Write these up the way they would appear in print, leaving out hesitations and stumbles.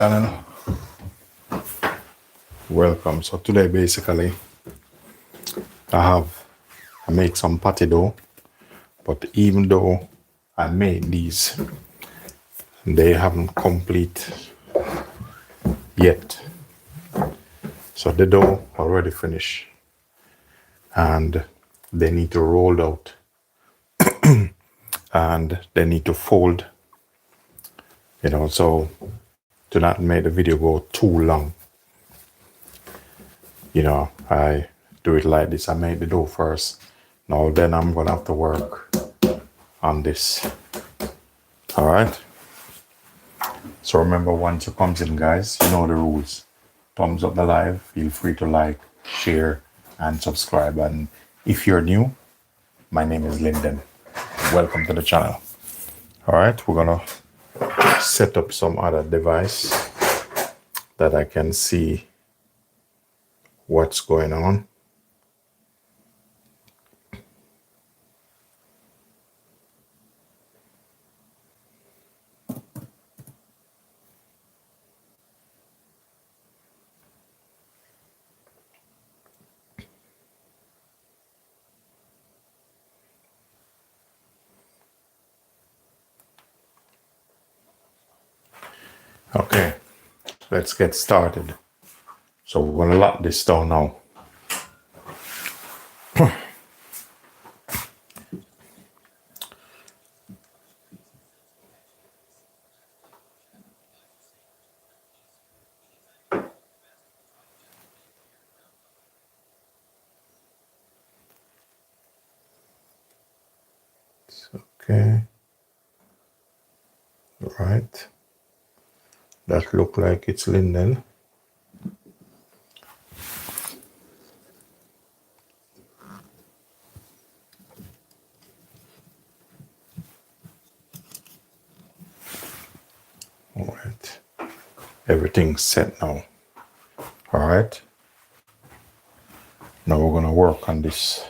channel. Welcome. So today basically I made some patty dough, but even though I made these, they haven't complete yet. So the dough already finished and they need to roll out and they need to fold, so to not make the video go too long, I do it like this. I make the dough first. Now then I'm gonna have to work on this. All right. So remember, once you comes in, guys, you know the rules. Thumbs up the live. Feel free to like, share, and subscribe. And if you're new, my name is Linden. Welcome to the channel. All right, we're gonna set up some other device that I can see what's going on. Okay, let's get started. So we're gonna lock this down now. Okay, right. That look like it's Linden. All right, everything's set now. All right, now we're gonna work on this.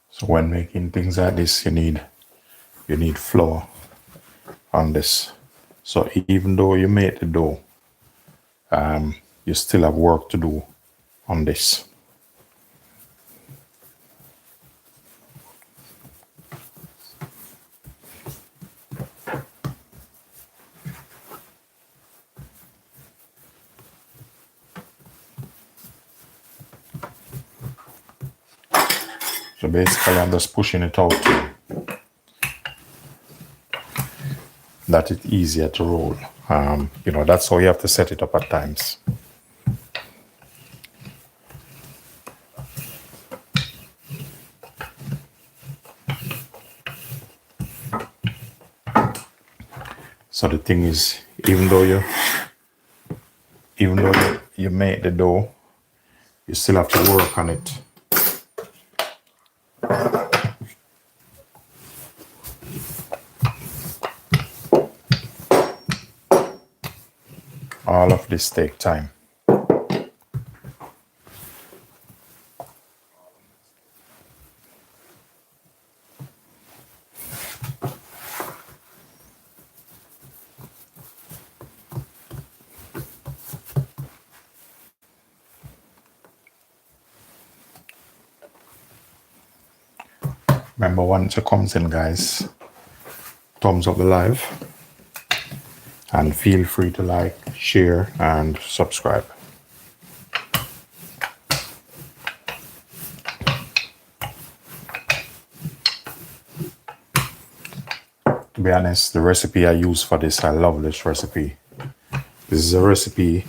So when making things like this, you need flour on this. So even though you make the dough, you still have work to do on this. So basically I'm just pushing it out that it's easier to roll. That's how you have to set it up at times. So the thing is, even though you make the dough, you still have to work on it. All of this take time. Remember, once it comes in, guys, thumbs up the live and feel free to like, share, and subscribe. To be honest, the recipe I use for this, I love this recipe. This is a recipe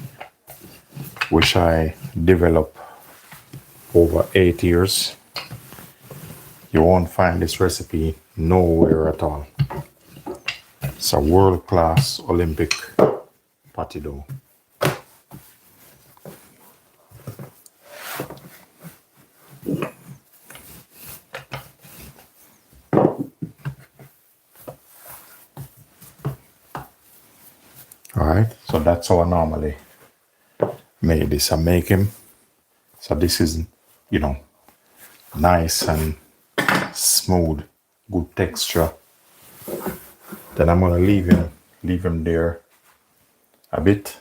which I developed over 8 years. You won't find this recipe nowhere at all. It's a world-class Olympic patty dough. So that's how I normally make this. I make him. So this is, you know, nice and smooth, good texture. Then I'm gonna leave him there a bit,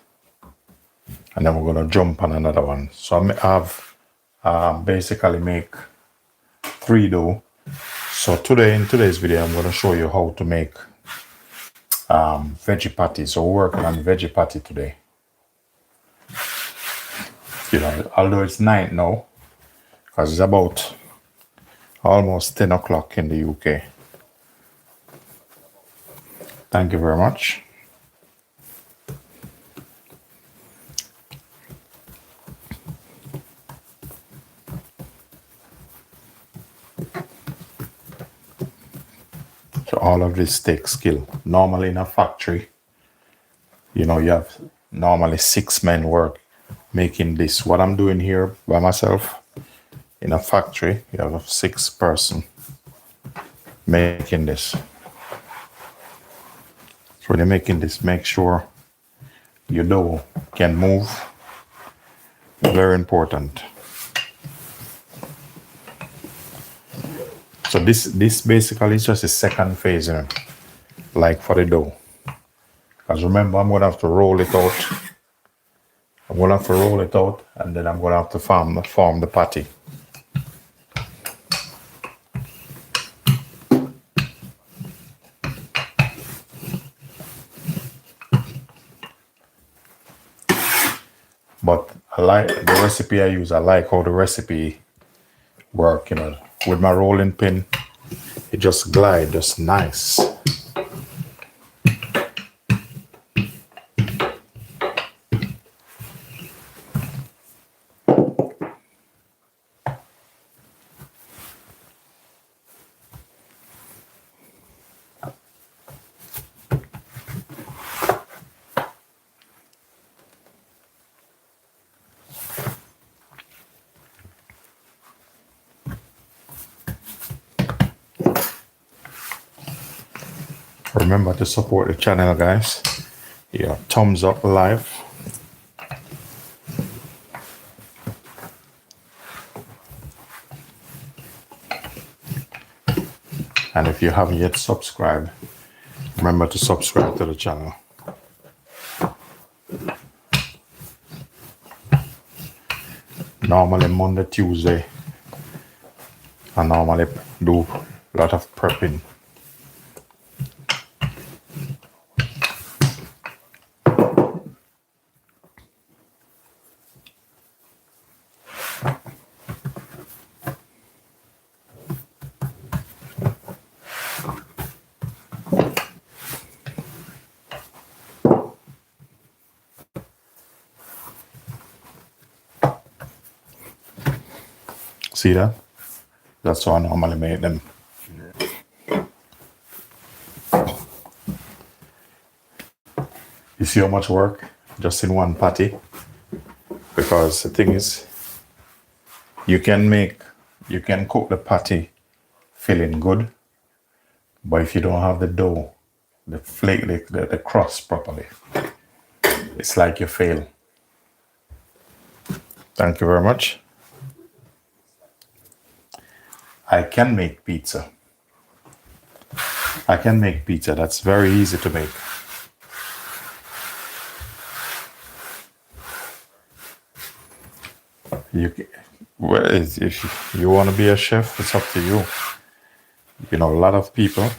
and then we're gonna jump on another one. So I have basically make 3 dough. So in today's video, I'm gonna show you how to make veggie patties. So we're working on veggie patty today. You know, although it's night now, because it's about almost 10 o'clock in the UK. Thank you very much. So all of this takes skill. Normally in a factory, you know, you have normally 6 men work making this. What I'm doing here by myself in a factory, you have a 6 person making this. So when you're making this, make sure your dough can move. Very important. So this basically is just a second phase, you know, like for the dough. Because remember, I'm gonna have to roll it out. I'm gonna have to roll it out, and then I'm gonna have to form the patty. But I like the recipe I use. I like how the recipe work, you know, with my rolling pin. It just glides, just nice. Remember to support the channel, guys. Yeah, thumbs up live. And if you haven't yet subscribed, remember to subscribe to the channel. Normally Monday, Tuesday, I normally do a lot of prepping. See that? That's how I normally make them. You see how much work just in one patty? Because the thing is, you can cook the patty feeling good, but if you don't have the dough, the crust properly, it's like you fail. Thank you very much. I can make pizza. That's very easy to make. If you want to be a chef, it's up to you. You know, a lot of people,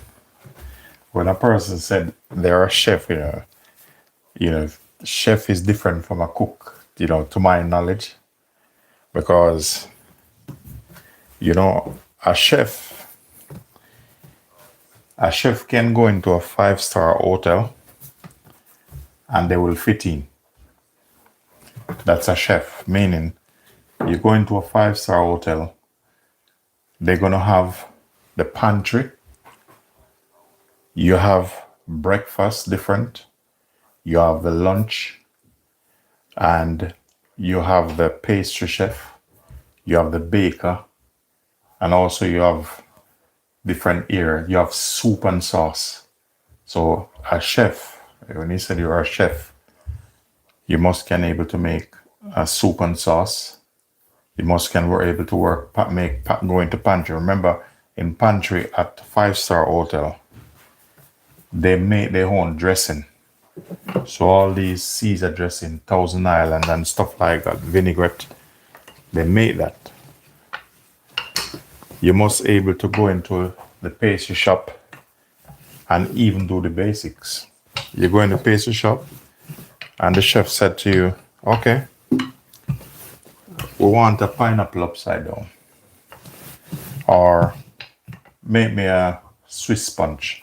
when a person said they're a chef, you know, chef is different from a cook, you know, to my knowledge, because, you know, a chef can go into a 5-star hotel and they will fit in. That's a chef, meaning you go into a 5-star hotel, they're gonna have the pantry, you have breakfast different, you have the lunch, and you have the pastry chef, you have the baker, and also you have different area. You have soup and sauce. So a chef, when you said you're a chef, You must can able to make a soup and sauce. You must can were able to work, go into pantry. Remember, in pantry at 5-star hotel, they make their own dressing. So all these Caesar dressing, Thousand Island and stuff like that, vinaigrette, they make that. You must able to go into the pastry shop and even do the basics. You go in the pastry shop and the chef said to you, okay, we want a pineapple upside down, or make me a Swiss sponge.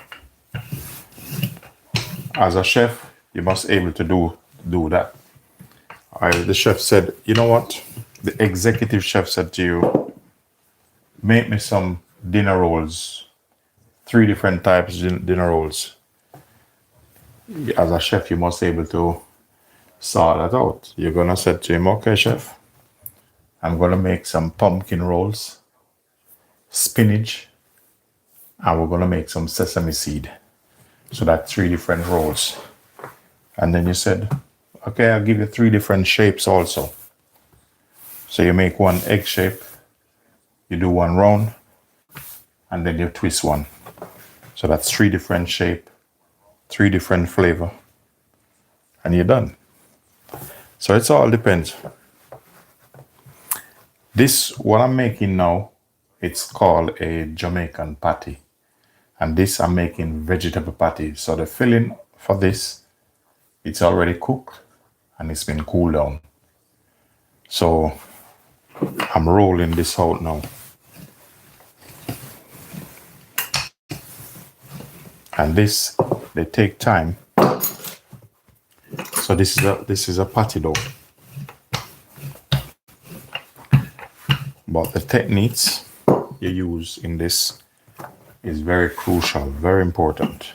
As a chef, you must able to do that. The chef said, you know what? The executive chef said to you, make me some dinner rolls, 3 different types of dinner rolls. As a chef, you must able to sort that out. You're gonna say to him, okay, chef, I'm gonna make some pumpkin rolls, spinach, and we're gonna make some sesame seed. So that's 3 different rolls. And then you said, okay, I'll give you 3 different shapes also. So you make one egg shape, you do one round, and then you twist one. So that's 3 different shape, 3 different flavor, and you're done. So it all depends. This, what I'm making now, it's called a Jamaican patty. And this I'm making vegetable patty. So the filling for this, it's already cooked and it's been cooled down. So I'm rolling this out now. And this, they take time. So this is a patty dough. But the techniques you use in this is very crucial, very important.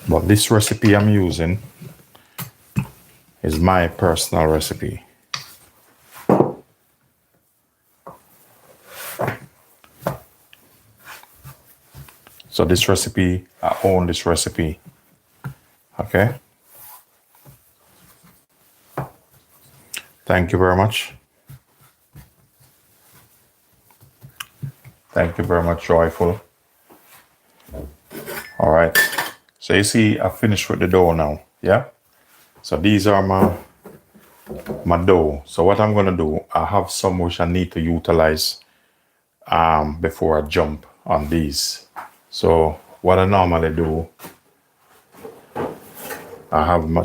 But this recipe I'm using is my personal recipe. So this recipe, I own this recipe. Okay. Thank you very much. Thank you very much, Joyful. All right. So you see, I finished with the dough now. Yeah. So these are my dough. So what I'm gonna do, I have some which I need to utilize before I jump on these. So what I normally do, I have my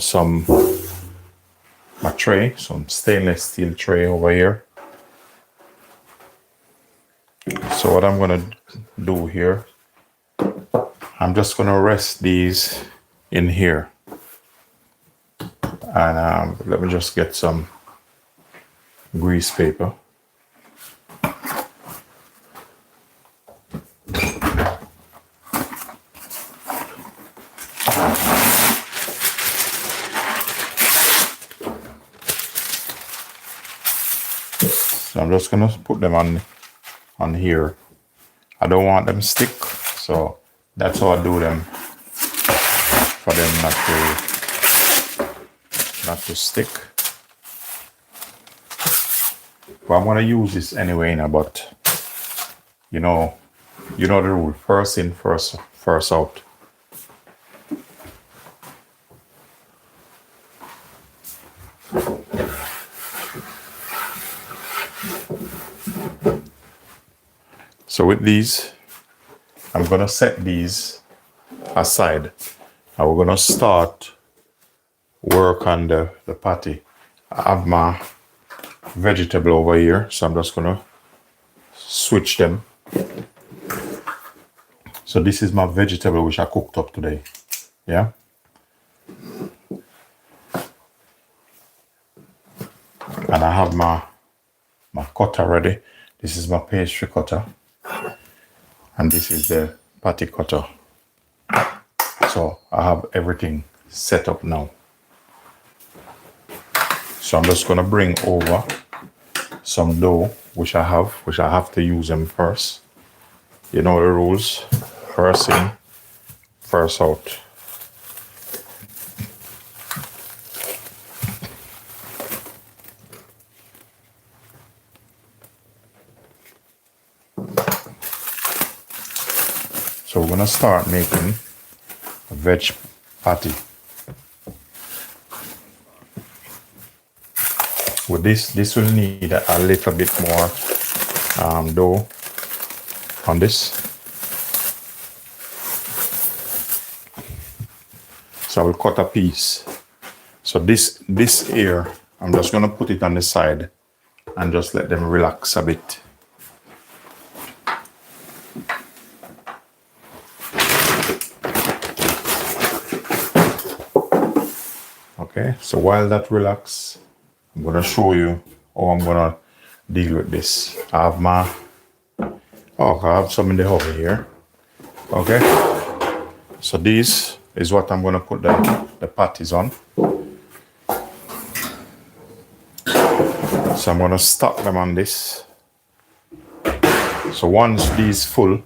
tray, some stainless steel tray over here. So what I'm gonna do here, I'm just gonna rest these in here. And let me just get some grease paper. So I'm just gonna put them on here. I don't want them stick, so that's how I do them, for them not to stick. But I'm gonna use this anyway now, but you know the rule. First in, first out. So with these, I'm gonna set these aside. Now we're gonna start work on the patty. I have my vegetable over here, so I'm just gonna switch them. So this is my vegetable which I cooked up today. Yeah. And I have my cutter ready. This is my pastry cutter. And this is the patty cutter. So I have everything set up now. So I'm just gonna bring over some dough, which I have to use them first. You know the rules. First in, first out. we're gonna start making a veg patty. With this will need a little bit more dough on this. So I will cut a piece. So this here, I'm just gonna put it on the side and just let them relax a bit. Okay, so while that relax, I'm gonna show you how I'm gonna deal with this. I have some in the oven here. Okay, so this is what I'm gonna put the patties on. So I'm gonna stock them on this. So once these full,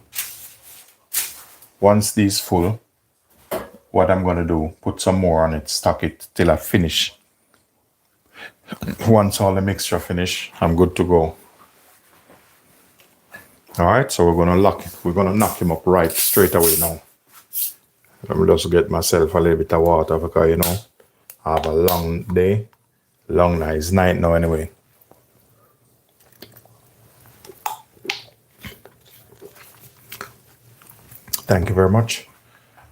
what I'm gonna do, put some more on it, stock it till I finish. Once all the mixture finish, I'm good to go. All right, so we're gonna lock it. We're gonna knock him up right straight away now. Let me just get myself a little bit of water because, you know, I have a long day, long night. It's night now anyway. Thank you very much.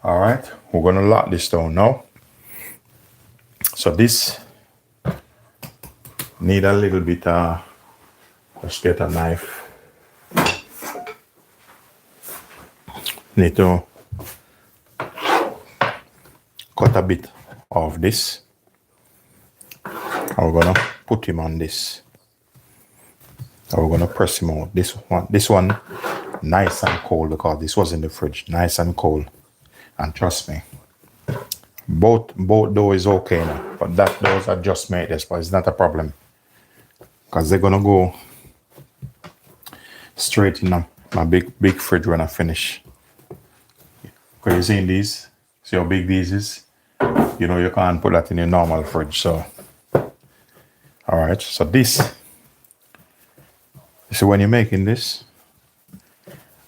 All right, we're gonna lock this down now. So this need a little bit, let's get a knife. Need to cut a bit of this. I'm gonna put him on this. And we're gonna press him out. This one, nice and cold because this was in the fridge. Nice and cold. And trust me, both dough is okay now, but that dough I just made this, but it's not a problem because they're gonna go straight in my big fridge when I finish. Because you see these, see how big these is? You know you can't put that in your normal fridge. So, all right. So this. So when you're making this,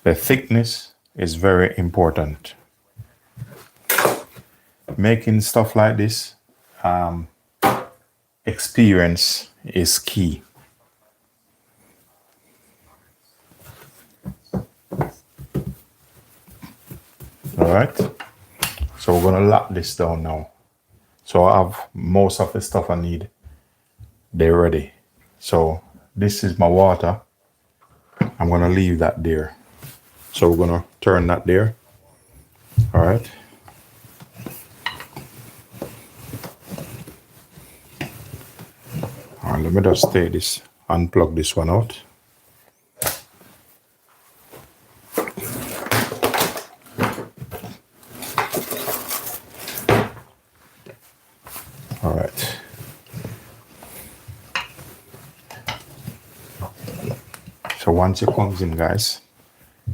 the thickness is very important. Making stuff like this, experience is key. All right, so we're gonna lock this down now. So I have most of the stuff I need. They're ready. So this is my water. I'm gonna leave that there. So we're gonna turn that there. All right. All right, let me just take this, unplug this one out. All right. So once it comes in, guys,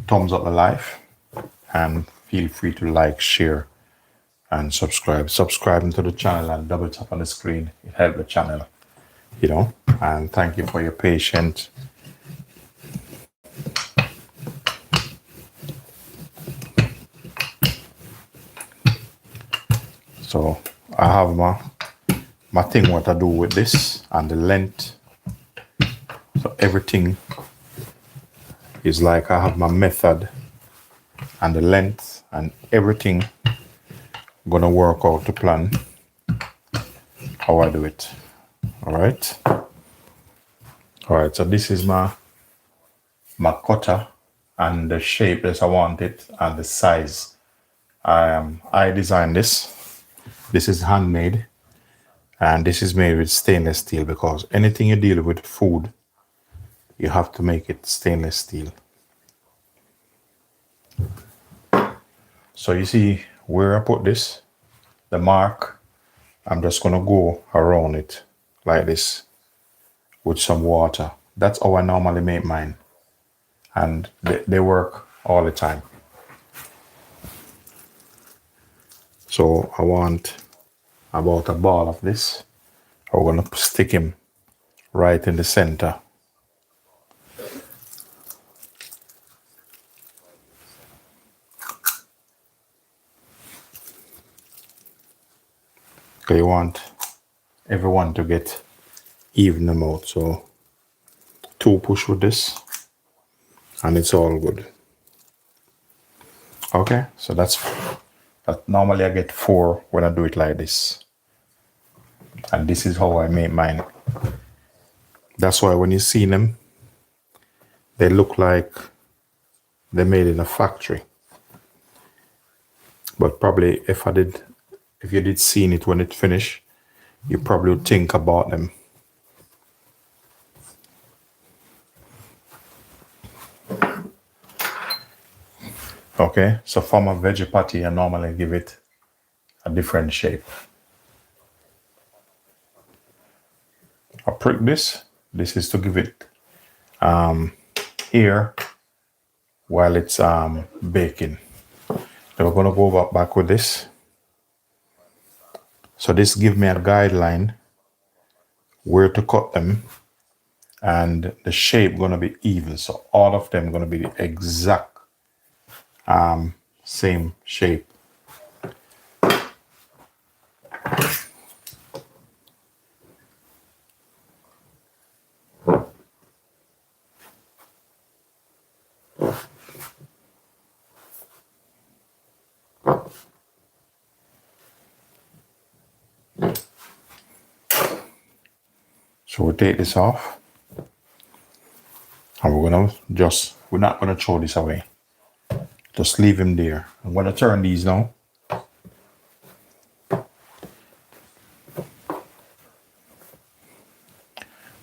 thumbs up the live and feel free to like, share, and subscribe. Subscribing to the channel and double tap on the screen. It helps the channel, you know. And thank you for your patience. So I have my thing what I do with this and the length. So everything is like I have my method and the length and everything gonna work out to plan how I do it. All right. So this is my cutter and the shape as I want it and the size. I designed this. This is handmade and this is made with stainless steel because anything you deal with food, you have to make it stainless steel. So you see where I put this, the mark, I'm just gonna go around it like this with some water. That's how I normally make mine. And they work all the time. So I want about a ball of this. I'm gonna stick him right in the center. because you want everyone to get even amount. So 2 push with this and it's all good. Okay, so that's that. Normally I get 4 when I do it like this, and this is how I make mine. That's why when you see them, they look like they're made in a factory. But probably if you did see it when it finished, you probably would think about them. Okay, so for my veggie patty, I normally give it a different shape. I prick this. This is to give it here while it's baking. Then we're gonna go back with this. So this gives me a guideline where to cut them, and the shape gonna be even. So all of them gonna be the exact same shape. So we take this off, and we're not gonna throw this away. Just leave him there. I'm gonna turn these now.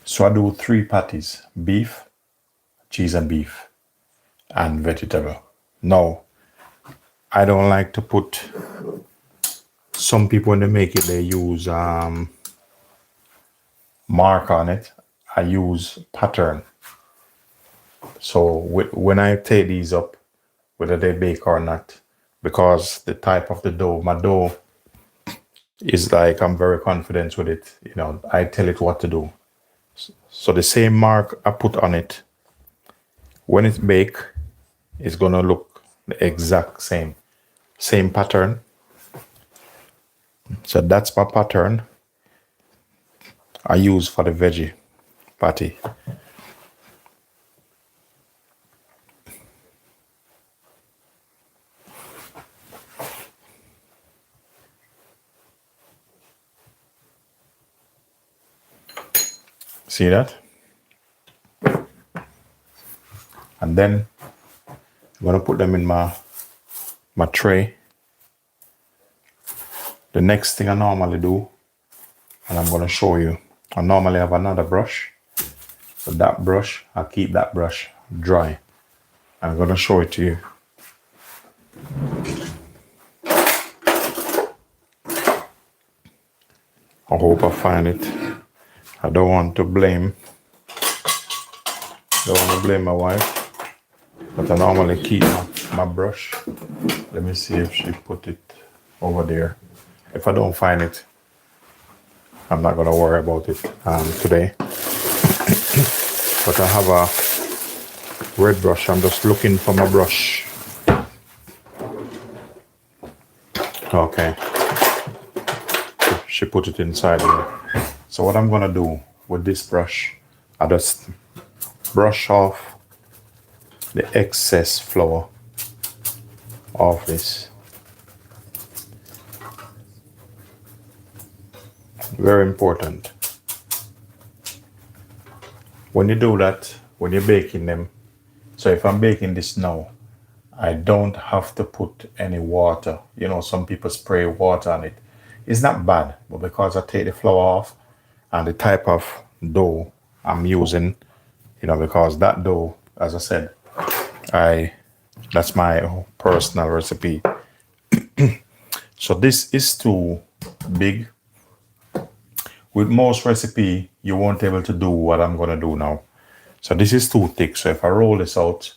So I do 3 patties: beef, cheese and beef, and vegetable. Now, I don't like to put, some people when they make it, they use mark on it. I use pattern. So when I take these up, whether they bake or not, because the type of the dough, my dough is like, I'm very confident with it. You know, I tell it what to do. So the same mark I put on it, when it's baked, it's gonna look the exact same pattern. So that's my pattern I use for the veggie patty. See that? And then I'm gonna put them in my tray. The next thing I normally do, and I'm gonna show you, I normally have another brush. So that brush, I keep that brush dry. I'm gonna show it to you. I hope I find it. I don't want to blame my wife, but I normally keep my brush. Let me see if she put it over there. If I don't find it, I'm not gonna worry about it today. But I have a red brush. I'm just looking for my brush. Okay. She put it inside here. So what I'm gonna do with this brush, I just brush off the excess flour of this. Very important. When you do that, when you're baking them, so if I'm baking this now, I don't have to put any water. You know, some people spray water on it. It's not bad, but because I take the flour off and the type of dough I'm using, you know, because that dough, as I said, that's my personal recipe. So this is too big. With most recipe, you won't be able to do what I'm gonna do now. So this is too thick. So if I roll this out,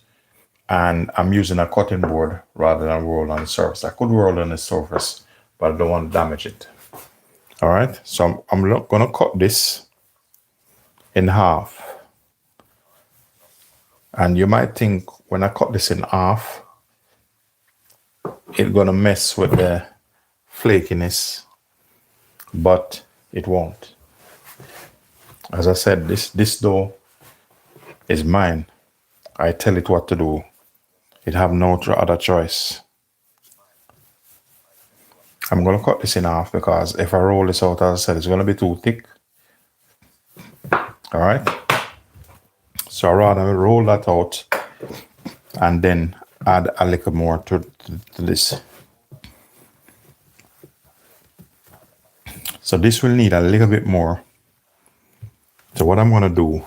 and I'm using a cutting board rather than roll on the surface. I could roll on the surface, but I don't want to damage it. All right, so I'm gonna cut this in half. And you might think when I cut this in half, it's gonna mess with the flakiness but it won't. As I said, this dough is mine. I tell it what to do. It have no other choice. I'm gonna cut this in half because if I roll this out, as I said, it's gonna be too thick. All right. So I rather roll that out and then add a little more to this. So this will need a little bit more. So what I'm gonna do,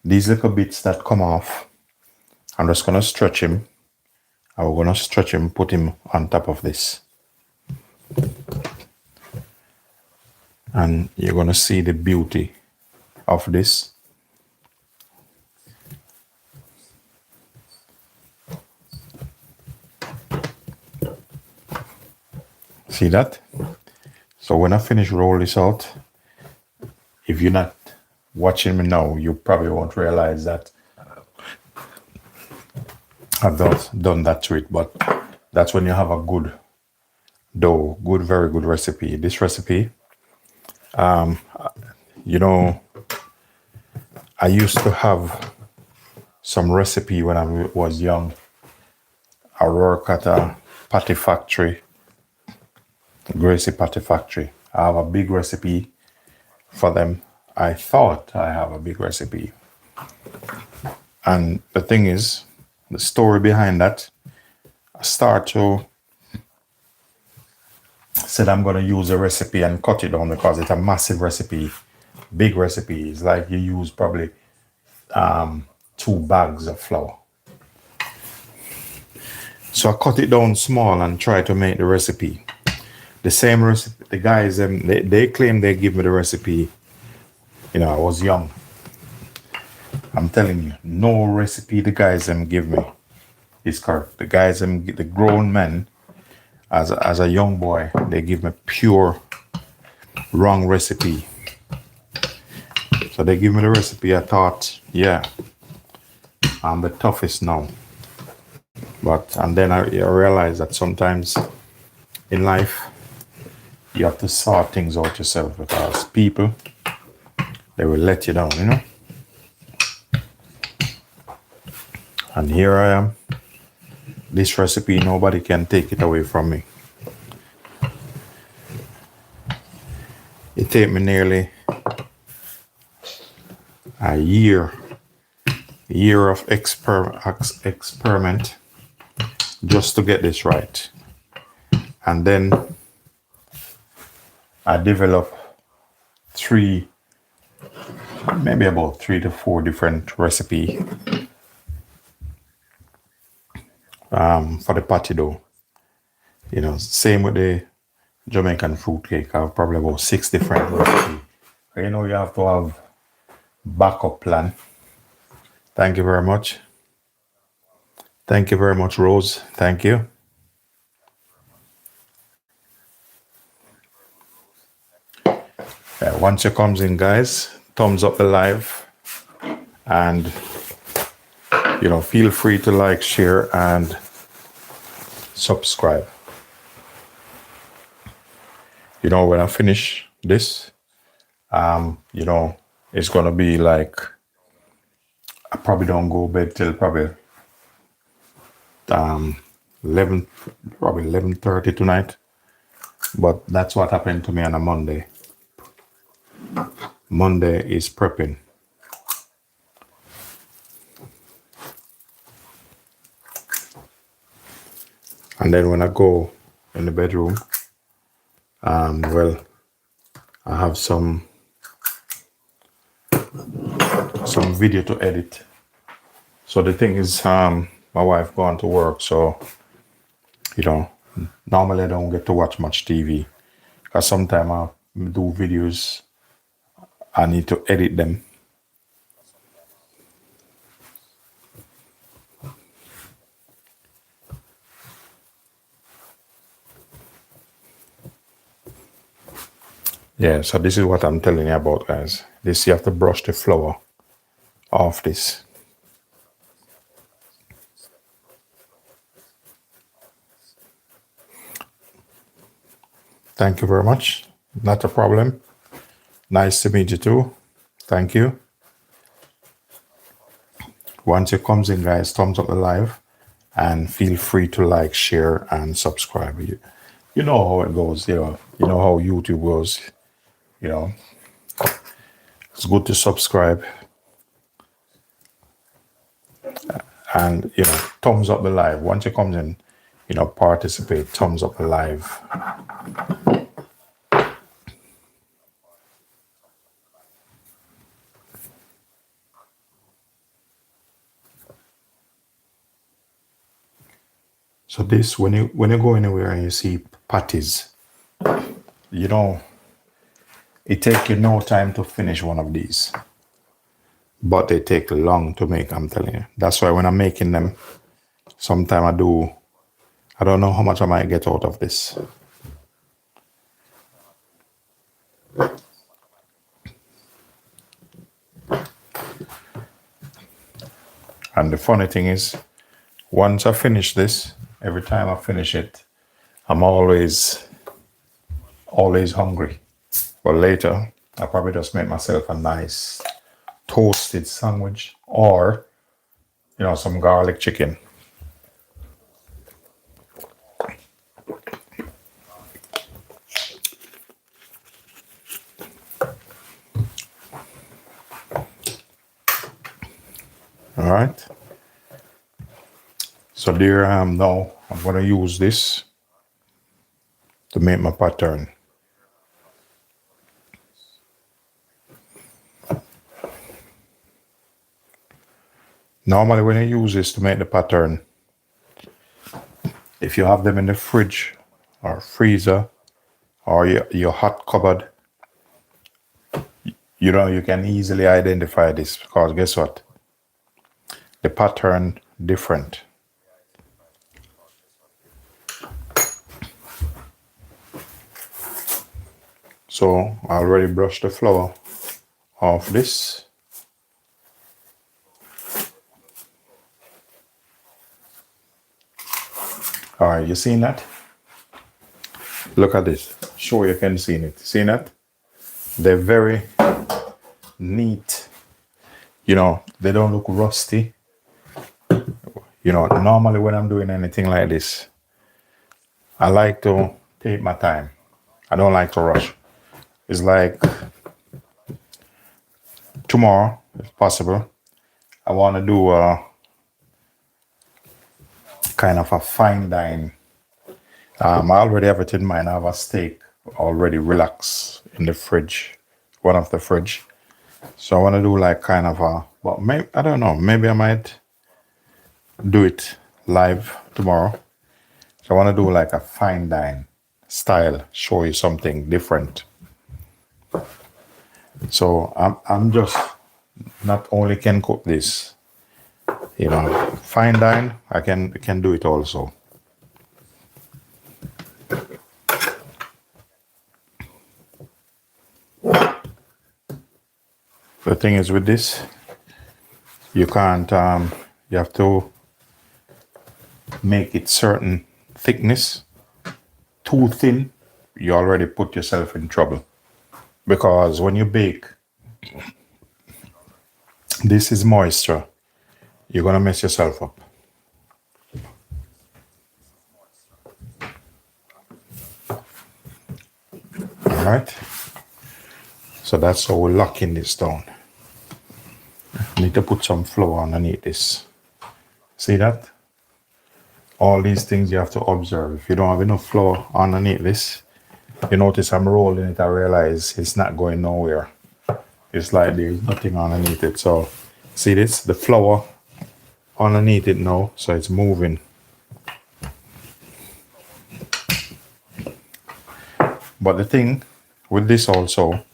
these little bits that come off, I'm just gonna stretch him. I'm gonna stretch him, put him on top of this. And you're gonna see the beauty of this. See that? So when I finish roll this out, if you're not watching me now, you probably won't realize that I've done that to it, but that's when you have a good dough, very good recipe. This recipe, you know, I used to have some recipe when I was young. I work at a patty factory, Gracie Patty Factory. I have a big recipe for them. I thought I have a big recipe. And the thing is, the story behind that, I start to said I'm going to use a recipe and cut it down because it's a massive recipe, big recipe. It's like you use probably 2 bags of flour. So I cut it down small and try to make the recipe. The same recipe, the guys, they claim they give me the recipe. You know, I was young. I'm telling you, no recipe the guys give me is correct. The guys, the grown men, as a young boy, they give me pure wrong recipe. So they give me the recipe. I thought, yeah, I'm the toughest now. And then I realized that sometimes in life, you have to sort things out yourself because people, they will let you down, you know? And here I am. This recipe, nobody can take it away from me. It took me nearly a year of experiment just to get this right. And then I developed maybe about 3 to 4 different recipes for the patty dough. You know, same with the Jamaican fruit cake. I have probably about 6 different recipes. You know, you have to have backup plan. Thank you very much. Thank you very much, Rose. Thank you. Once you comes in, guys, thumbs up the live, and you know, feel free to like, share, and subscribe. You know, when I finish this, you know, it's gonna be like I probably don't go bed till probably 11:30 tonight. But that's what happened to me on a Monday. Monday is prepping. And then when I go in the bedroom, well, I have some video to edit. So the thing is, my wife gone to work, so you know, normally I don't get to watch much TV because sometimes I do videos, I need to edit them. Yeah, so this is what I'm telling you about, guys. This, you have to brush the flour off this. Thank you very much. Not a problem. Nice to meet you too. Thank you. Once it comes in, guys, thumbs up the live and feel free to like, share, and subscribe. You know how it goes, you know how YouTube goes, you know. It's good to subscribe and, thumbs up the live. Once it comes in, participate, thumbs up the live. So this, when you go anywhere and you see patties, it takes you no time to finish one of these, but they take long to make. I'm telling you. That's why when I'm making them, sometimes I don't know how much I might get out of this. And the funny thing is, once I finish this, every time I finish it, I'm always hungry. But later, I'll probably just make myself a nice toasted sandwich or, some garlic chicken. All right. So there I am now. I'm going to use this to make my pattern. Normally when you use this to make the pattern, if you have them in the fridge or freezer or your hot cupboard, you can easily identify this because guess what? The pattern different. So I already brushed the flour off this. All right, you seen that? Look at this. Sure you can see it. See that? They're very neat. They don't look rusty. Normally when I'm doing anything like this, I like to take my time. I don't like to rush. It's like tomorrow, if possible, I want to do a kind of a fine dine. I already have it in mind. I have a steak already relaxed in the fridge, one of the fridge. So I want to do like kind of but maybe, I don't know, maybe I might do it live tomorrow. So I want to do like a fine dine style, show you something different. So I'm just not only can cook this, fine dine, I can do it also. The thing is with this, you can't, you have to make it certain thickness. Too thin, you already put yourself in trouble. Because when you bake, this is moisture. You're going to mess yourself up. All right. So that's how we're locking this down. Need to put some flour underneath this. See that? All these things you have to observe. If you don't have enough flour underneath this, you notice I'm rolling it, I realize it's not going nowhere. It's like there's nothing underneath it. So see this? The flour underneath it now, so it's moving. But the thing with this also,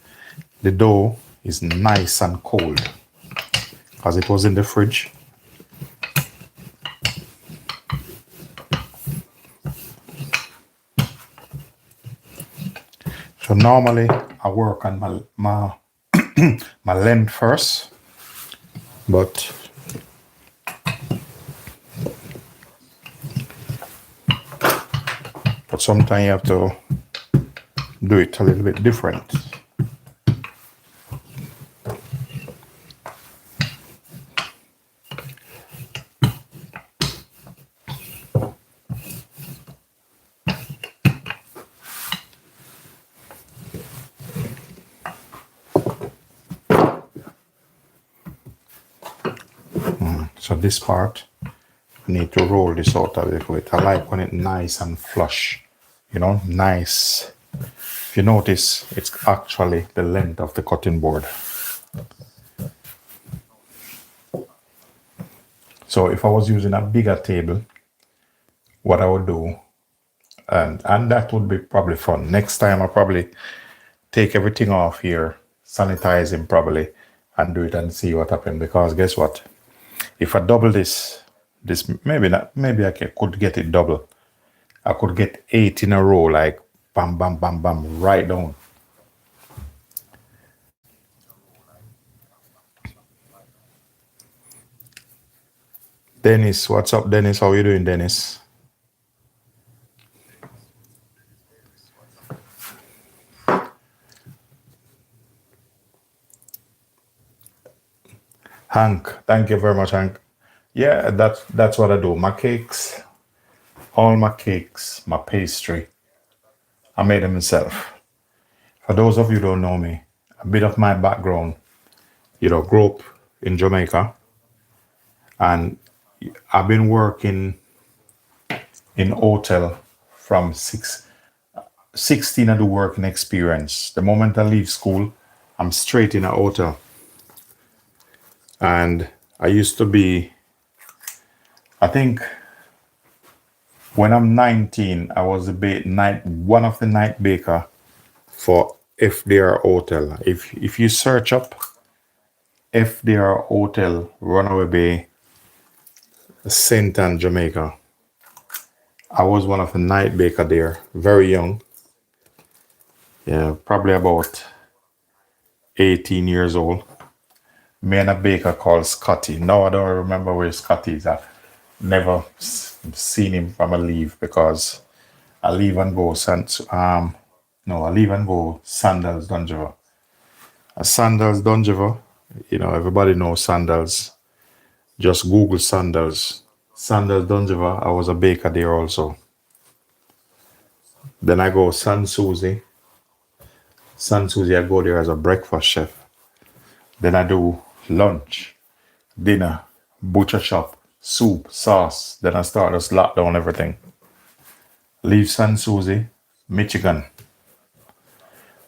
the dough is nice and cold because it was in the fridge. So normally I work on my length first, but sometimes you have to do it a little bit different. So this part, I need to roll this out a little bit. I like when it's nice and flush, you know, nice. If you notice, it's actually the length of the cutting board. So if I was using a bigger table, what I would do, and that would be probably fun. Next time I probably take everything off here, sanitize him probably, and do it and see what happens. Because guess what? If I double this maybe not, maybe could get it double. I could get 8 in a row, like bam, bam, bam, bam, right down. Dennis, what's up, Dennis? How you doing, Dennis? Hank, thank you very much, Hank. Yeah, that's what I do. My cakes, all my cakes, my pastry, I made them myself. For those of you who don't know me, a bit of my background, grew up in Jamaica, and I've been working in hotel from 16 of the working experience. The moment I leave school, I'm straight in a hotel. And I used to be, I think when I'm 19, I was one of the night baker for FDR Hotel. If you search up FDR Hotel, Runaway Bay, St. Anne, Jamaica, I was one of the night baker there, very young. Yeah, probably about 18 years old. Me and a baker called Scotty. Now I don't remember where Scotty is at. Never seen him from a leave because I leave and go I leave and go Sandals Dungiver. Sandals Dungiver, everybody knows Sandals. Just Google Sandals. Sandals Dungiver, I was a baker there also. Then I go San Susie. San Susie, I go there as a breakfast chef. Then I do lunch, dinner, butcher shop, soup, sauce. Then I start to lock down everything. Leave San Susie, Michigan.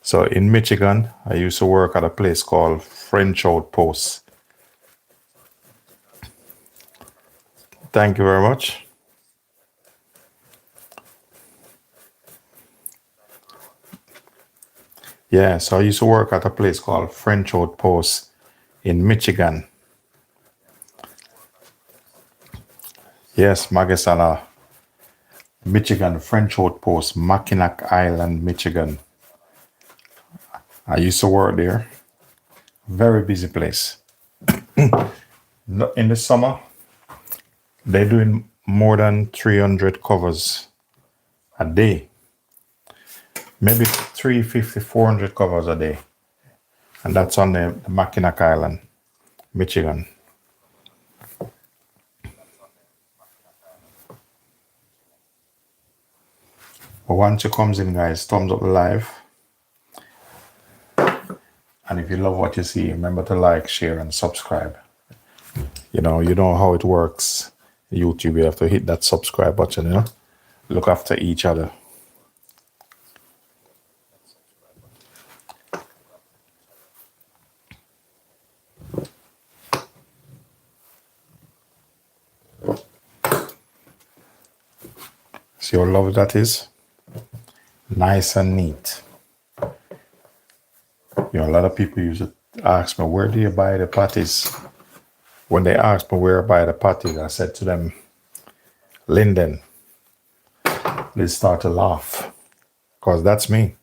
So in Michigan, I used to work at a place called French Outpost. Thank you very much. Yeah, so I used to work at a place called French Outpost in Michigan. Yes, Magasala, Michigan, French Outpost, Mackinac Island, Michigan. I used to work there. Very busy place. In the summer, they're doing more than 300 covers a day. Maybe 350, 400 covers a day. And that's on the Mackinac Island, Michigan. But once you comes in, guys, thumbs up the live. And if you love what you see, remember to like, share, and subscribe. You know how it works. YouTube, you have to hit that subscribe button, Look after each other. See how lovely that is? Nice and neat. A lot of people used to ask me, where do you buy the patties? When they asked me where I buy the patties, I said to them, Linden. They start to laugh because that's me.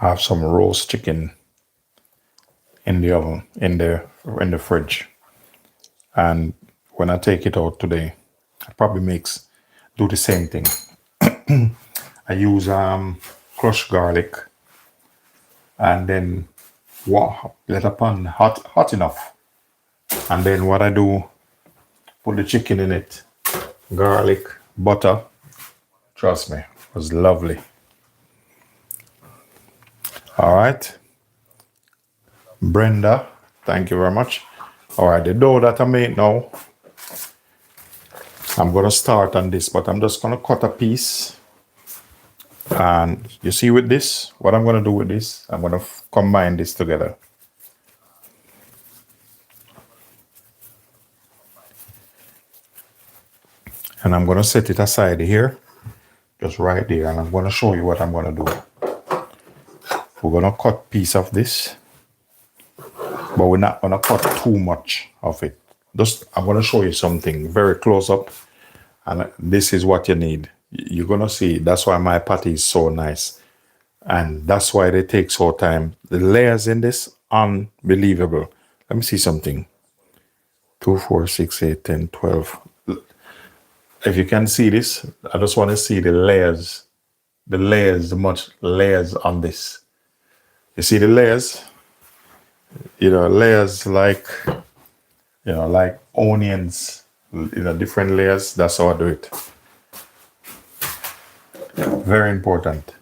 I have some roast chicken in the oven, in the fridge. And when I take it out today, I probably do the same thing. I use crushed garlic and then let a pan hot enough. And then what I do, put the chicken in it, garlic, butter. Trust me, it was lovely. All right. Brenda, thank you very much. All right, the dough that I made now, I'm going to start on this, but I'm just going to cut a piece. And you see with this, what I'm going to do with this, I'm going to combine this together. And I'm going to set it aside here, just right there. And I'm going to show you what I'm going to do. We're going to cut piece of this, but we're not going to cut too much of it. Just, I'm going to show you something very close up. And this is what you need. You're going to see, that's why my patty is so nice. And that's why they take so time. The layers in this, unbelievable. Let me see something. 2, 4, 6, 8, 10, 12. If you can see this, I just want to see the layers. The much layers on this. You see the layers? Layers like, like onions, different layers. That's how I do it. Very important.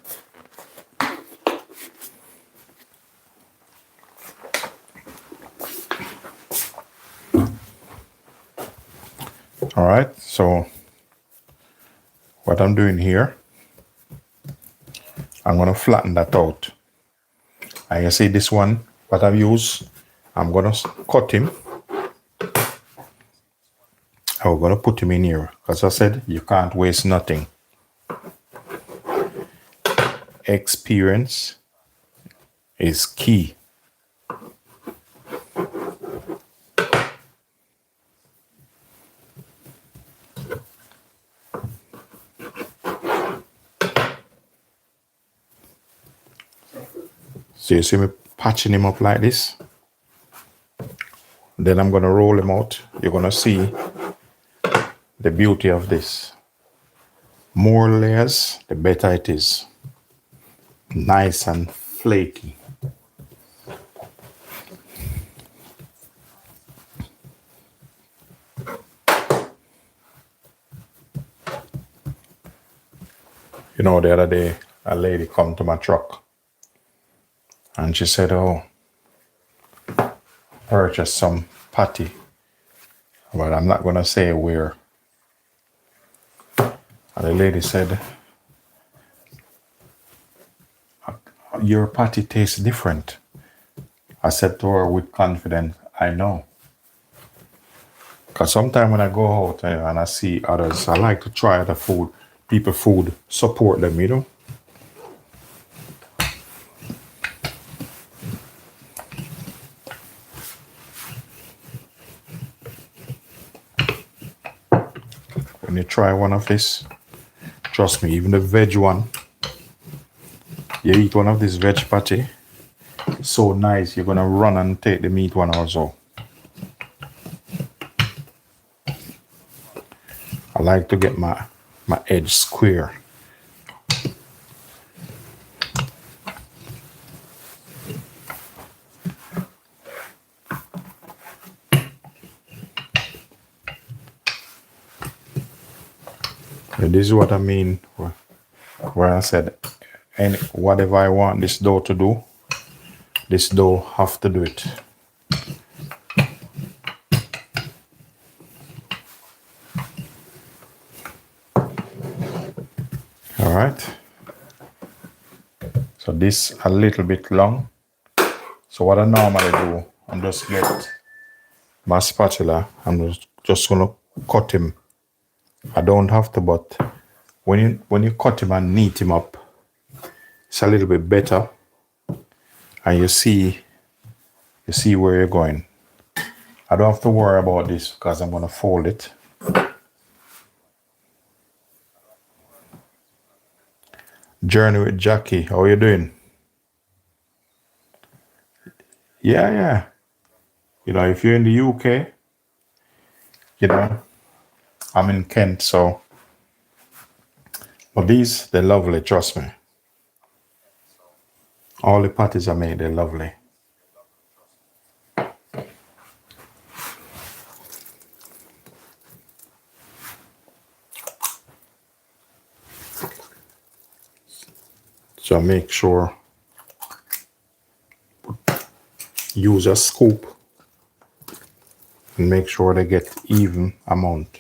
All right, so what I'm doing here, I'm going to flatten that out. And you see this one, what I've used, I'm going to cut him. I'm going to put him in here. As I said, you can't waste nothing. Experience is key. So you see me patching him up like this. Then I'm going to roll him out. You're going to see the beauty of this. More layers, the better it is. Nice and flaky. The other day, a lady come to my truck and she said, oh, purchase some patty. But I'm not going to say where. And the lady said, your patty tastes different. I said to her with confidence, I know. Because sometimes when I go out and I see others, I like to try other food, people's food, support them, When you try one of this, trust me, even the veg one, you eat one of this veg patty, so nice, you're going to run and take the meat one also. I like to get my edge square. And this is what I mean where I said, and whatever I want this dough to do, this dough have to do it. All right. So this a little bit long. So what I normally do, I'm just get my spatula. I'm just gonna cut him. I don't have to, but when you cut him and knead him up, it's a little bit better. And you see where you're going. I don't have to worry about this because I'm gonna fold it. Journey with Jackie, how are you doing? Yeah, yeah. You know, if you're in the UK, you know, I'm in Kent, so but these they're lovely, trust me. All the patties are made, they're lovely. So make sure use a scoop and make sure they get even amount.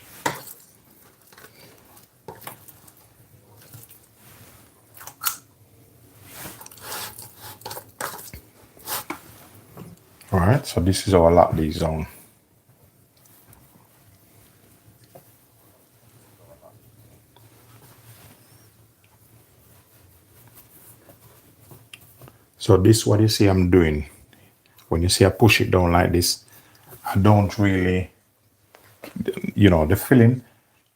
All right, so this is how I lock these down. So this is what you see I'm doing. When you see I push it down like this, I don't really, you know, the filling,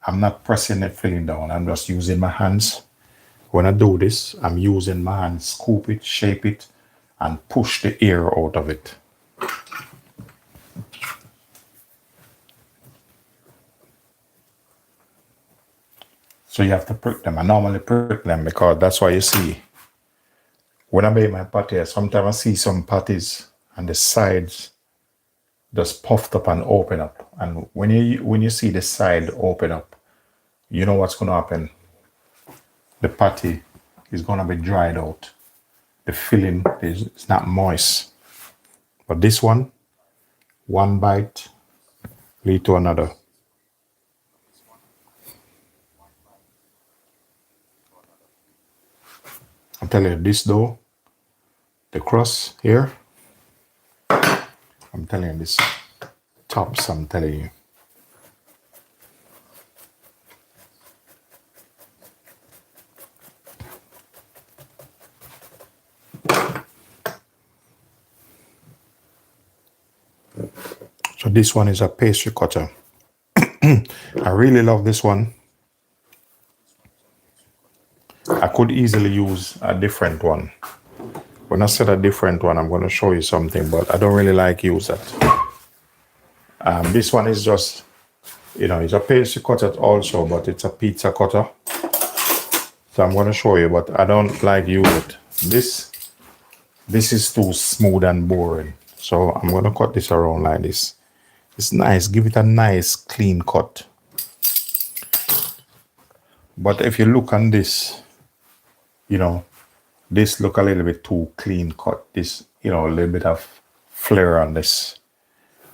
I'm not pressing the filling down. I'm just using my hands. When I do this, I'm using my hands, scoop it, shape it, and push the air out of it. So you have to prick them. I normally prick them because that's why you see when I make my patty, sometimes I see some patties and the sides just puffed up and open up. And when you see the side open up, you know what's gonna happen. The patty is gonna be dried out. The filling is it's not moist. But this one bite lead to another. I'm telling you, this though, the crust here, I'm telling you, this tops, I'm telling you. So this one is a pastry cutter. I really love this one. I could easily use a different one. When I said a different one, I'm going to show you something, but I don't really like use that. This one is just, you know, it's a pastry cutter also, but it's a pizza cutter. So I'm going to show you, but I don't like use it. This is too smooth and boring. So I'm going to cut this around like this. It's nice. Give it a nice clean cut. But if you look on this, you know, this look a little bit too clean cut. This, you know, a little bit of flair on this.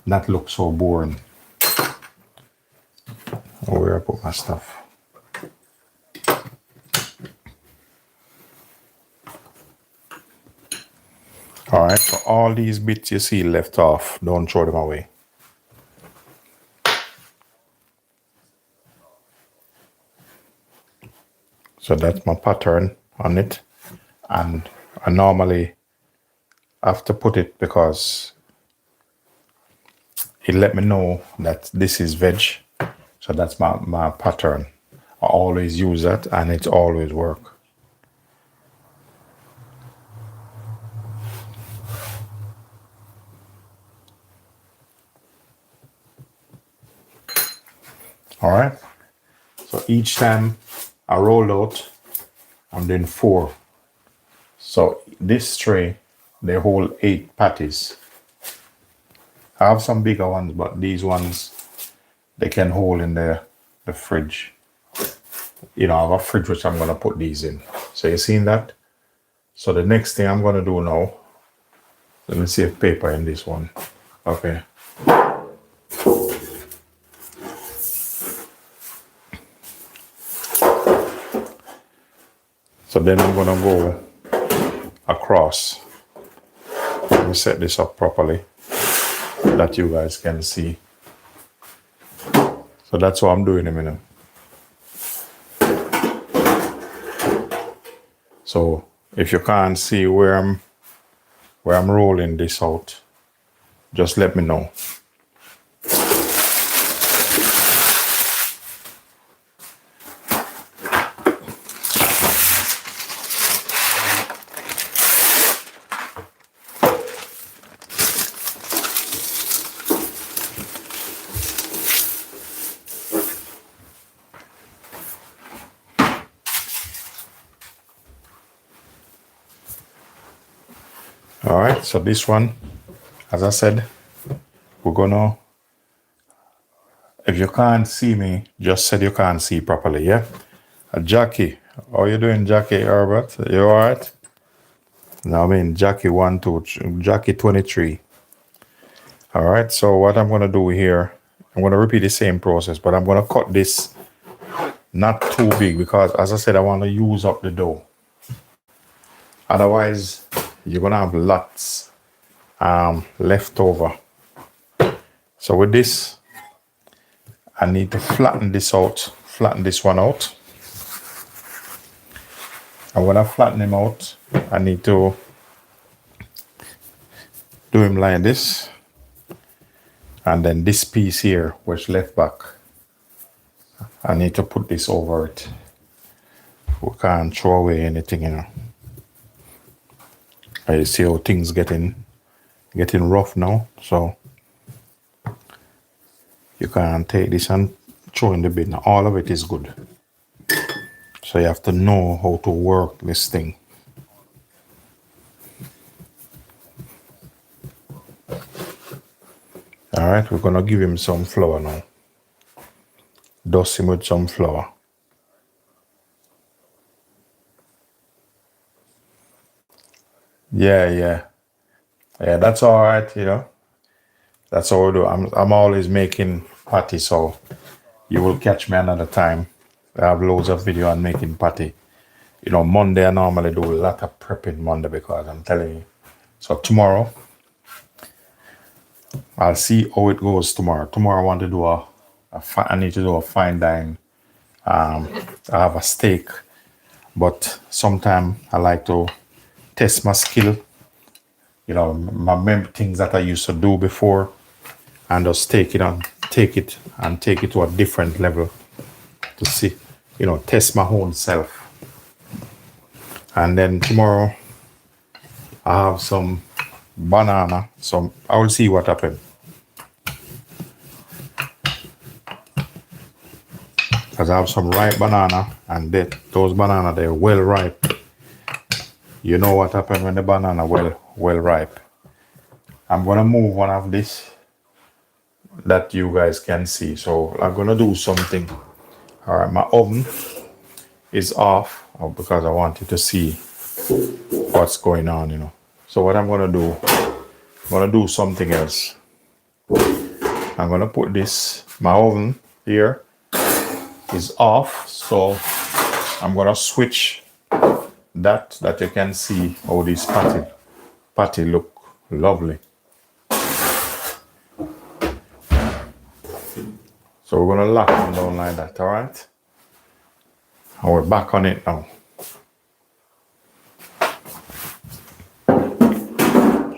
Not look so boring. Oh, where I put my stuff. All right, so all these bits you see left off, don't throw them away. So that's my pattern on it. And I normally have to put it because it let me know that this is veg. So that's my pattern. I always use that and it always works. All right. So each time I roll out, I'm doing 4. So this tray, they hold 8 patties. I have some bigger ones, but these ones, they can hold in the fridge. You know, I have a fridge which I'm going to put these in. So you seen that? So the next thing I'm going to do now, let me see if paper in this one. Okay. So then I'm going to go across. Let me set this up properly that you guys can see. So that's what I'm doing in a minute. So if you can't see where I'm rolling this out, just let me know. So this one, as I said, we're gonna, if you can't see me, just said you can't see properly, yeah? Jackie, how you doing, Jackie Herbert? You alright? No, I mean Jackie 1, 2, Jackie 23. Alright, so what I'm gonna do here, I'm gonna repeat the same process, but I'm gonna cut this not too big because, as I said, I want to use up the dough. Otherwise, you're gonna have lots left over. So with this, I need to flatten this out, flatten this one out. And when I flatten him out, I need to do him like this. And then this piece here, which left back, I need to put this over it. We can't throw away anything, you know. I see how things getting rough now, so you can't take this and throw in the bin. All of it is good. So you have to know how to work this thing. Alright, we're gonna give him some flour now. Dust him with some flour. Yeah, that's alright, you know. That's all we do. I'm always making patty, so you will catch me another time. I have loads of video on making patty. You know, Monday I normally do a lot of prepping Monday because I'm telling you. So tomorrow, I'll see how it goes tomorrow. Tomorrow I want to do I need to do a fine dine. I have a steak, but sometimes I like to test my skill. You know, my things that I used to do before, and just take it to a different level to see, you know, test my own self. And then tomorrow I have some banana, I will see what happens. Because I have some ripe banana, and those banana, they're well ripe. You know what happens when the banana well ripe. I'm gonna move one of this that you guys can see. So I'm gonna do something. All right, my oven is off because I want you to see what's going on, you know. So what I'm gonna do something else. I'm gonna put my oven here is off, so I'm gonna switch that you can see how this patty look lovely. So we're gonna lock them down like that, all right? And we're back on it now.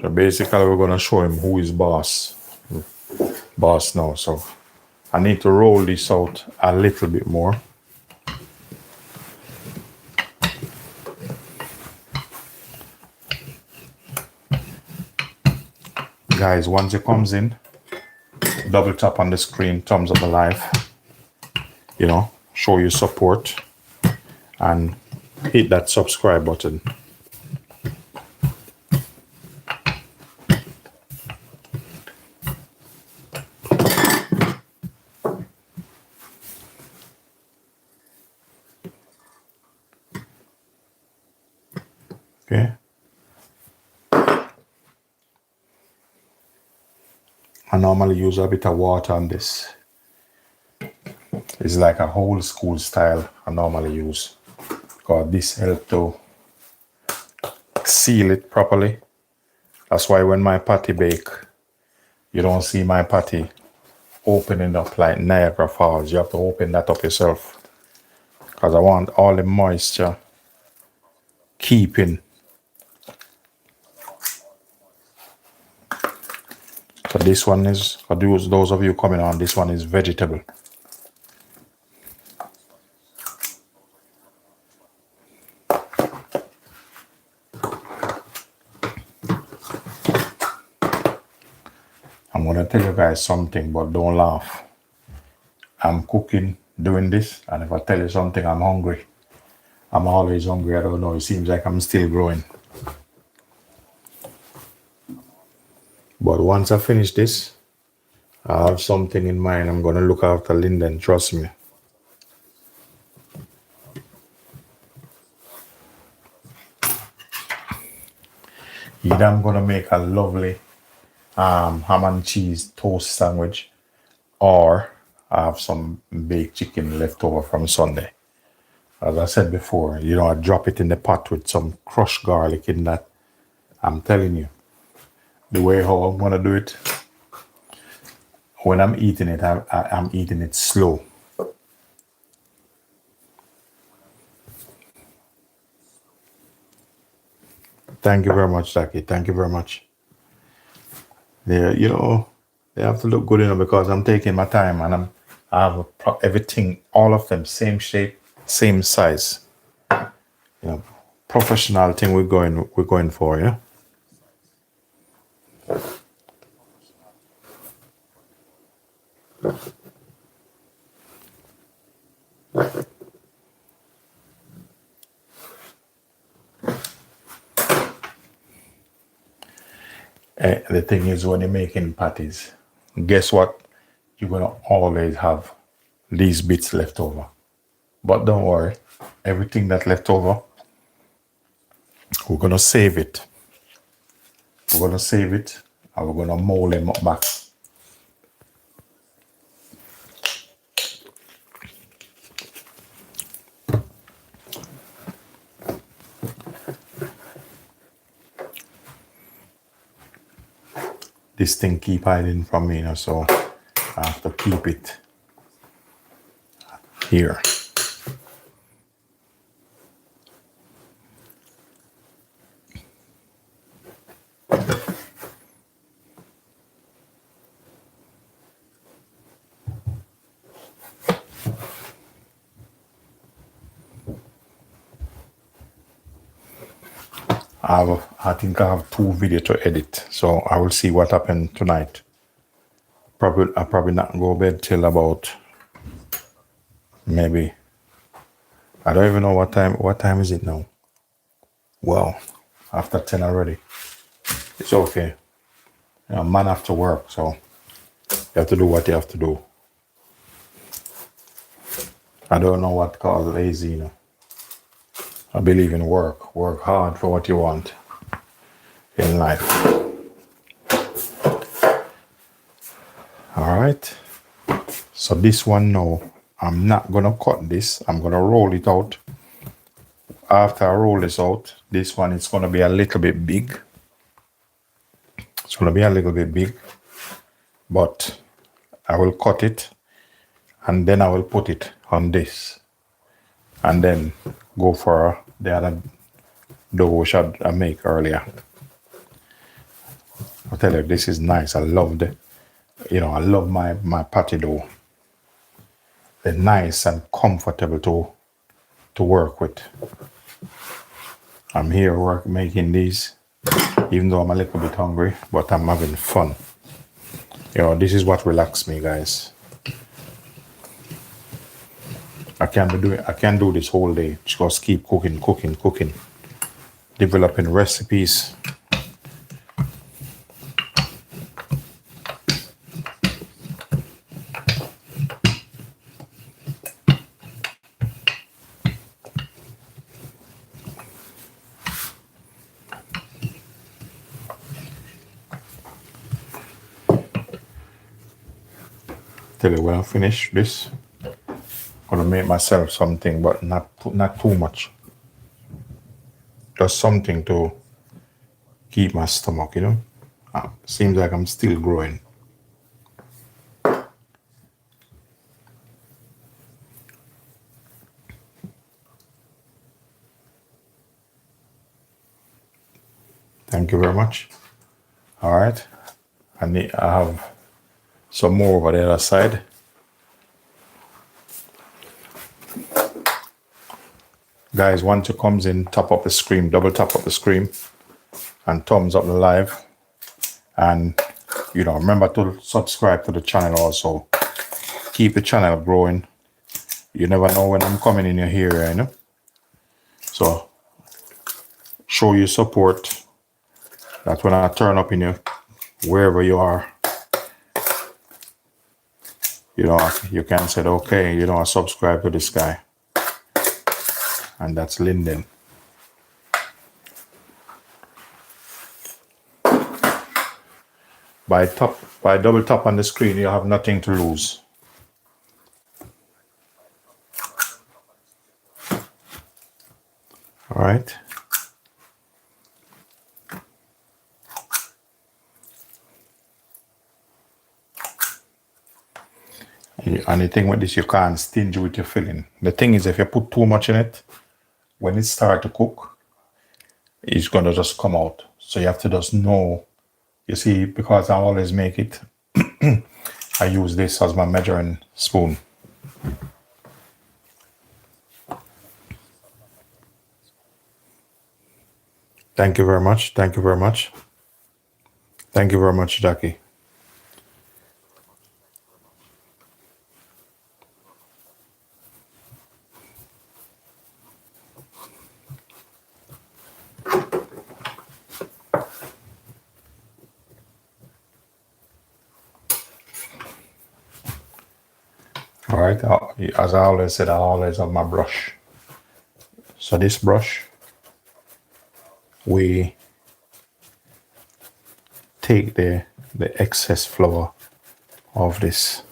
So basically we're gonna show him who is boss now. So I need to roll this out a little bit more. Guys, once it comes in, double tap on the screen, thumbs up alive, you know, show your support, and hit that subscribe button. Okay. I normally use a bit of water on this. It's like a old school style I normally use, because this helps to seal it properly. That's why when my patty bake, you don't see my patty opening up like Niagara Falls. You have to open that up yourself, because I want all the moisture keeping. So this one is, for those of you coming on, this one is vegetable. I'm gonna tell you guys something, but don't laugh. I'm cooking, doing this, and if I tell you something, I'm hungry. I'm always hungry. I don't know, it seems like I'm still growing. But once I finish this, I have something in mind. I'm gonna look after Linden, trust me. Either I'm gonna make a lovely ham and cheese toast sandwich, or I have some baked chicken left over from Sunday. As I said before, I drop it in the pot with some crushed garlic in that. I'm telling you, the way how I'm gonna do it, when I'm eating it, I'm eating it slow. Thank you very much, Taki. Thank you very much. Yeah, they have to look good, because I'm taking my time, and I have everything, all of them, same shape, same size. Professional thing we're going for, The thing is, when you're making patties, guess what? You're gonna always have these bits left over. But don't worry, everything that left over, we're gonna save it. We're gonna save it, and we're gonna mold them up back. This thing keep hiding from me, so I have to keep it here. I think I have 2 videos to edit, so I will see what happened tonight. I probably not go to bed till about, maybe, I don't even know what time is it now. Well, after 10 already. It's okay. Man have to work, so you have to do what you have to do. I don't know what called lazy, I believe in work. Work hard for what you want in life. All right. So this one now, I'm not gonna cut this. I'm gonna roll it out. After I roll this out, this one is gonna be a little bit big. It's gonna be a little bit big, but I will cut it, and then I will put it on this, and then go for the other dough which I make earlier. I tell you, this is nice. I love I love my patty dough. They're nice and comfortable to work with. I'm here making these, even though I'm a little bit hungry, but I'm having fun. This is what relaxes me, guys. I can't do this whole day. Just keep cooking, developing recipes. Tell you, when I finish this, I'm gonna make myself something, but not too much. Just something to keep my stomach, Seems like I'm still growing. Thank you very much. All right. I have some more over the other side. Guys, once it comes in, tap up the screen, double tap up the screen, and thumbs up the live. And, remember to subscribe to the channel also. Keep the channel growing. You never know when I'm coming in your area, So, show your support. That when I turn up in your wherever you are, you know, you can say, okay, you know, I subscribe to this guy. And that's Linden. By double tap on the screen, you have nothing to lose. All right. And the thing with this, you can't stingy with your filling. The thing is, if you put too much in it, when it starts to cook, it's gonna just come out. So you have to just know. You see, because I always make it, I use this as my measuring spoon. Thank you very much. Thank you very much. Thank you very much, Jackie. All right. As I always said, I always have my brush. So this brush, we take the excess flour of this.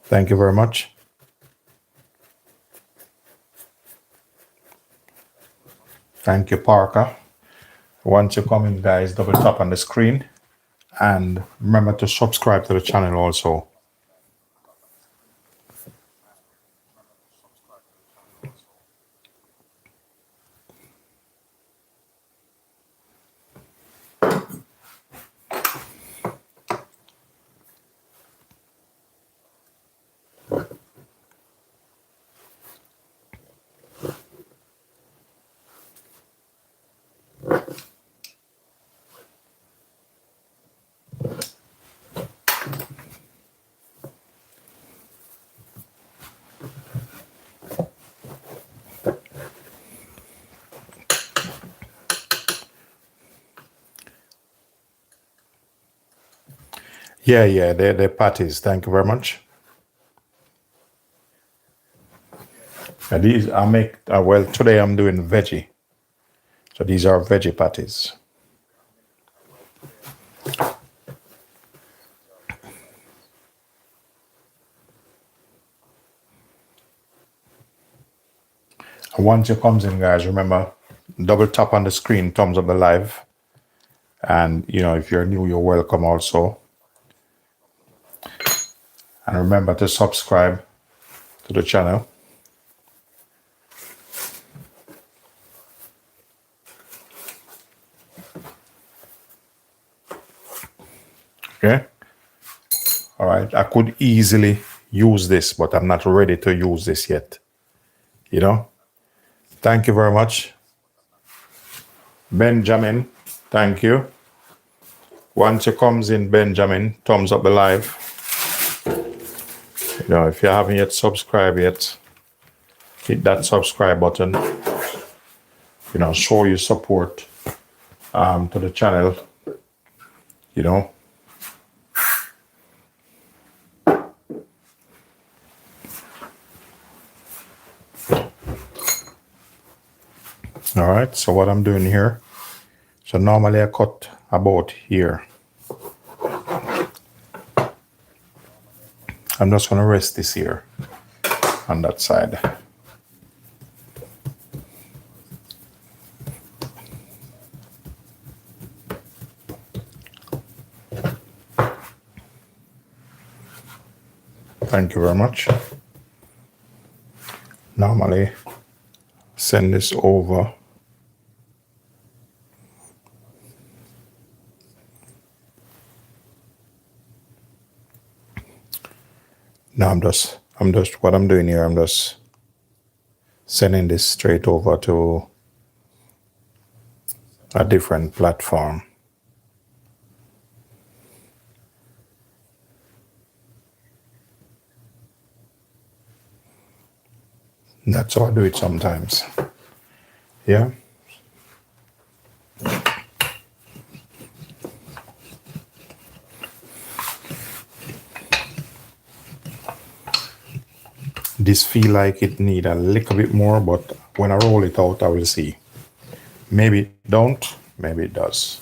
Thank you very much. Thank you, Parker. Once you come in, guys, double tap on the screen. And remember to subscribe to the channel also. Yeah, they're patties. Thank you very much. These I make, well, today I'm doing veggie. So these are veggie patties. And once it comes in, guys, remember, double tap on the screen, thumbs up the live. And, you know, if you're new, you're welcome also. And remember to subscribe to the channel. Okay. All right. I could easily use this, but I'm not ready to use this yet. You know? Thank you very much. Benjamin, thank you. Once it comes in, Benjamin, thumbs up the live. You know, if you haven't yet subscribed yet, hit that subscribe button. You know, show your support to the channel. You know. All right, so what I'm doing here, so normally I cut about here. I'm just gonna rest this here on that side. Thank you very much. Normally send this over. Now I'm just what I'm doing here, I'm just sending this straight over to a different platform. That's how I do it sometimes. Yeah. This feel like it need a little bit more, but when I roll it out, I will see. Maybe it don't, maybe it does.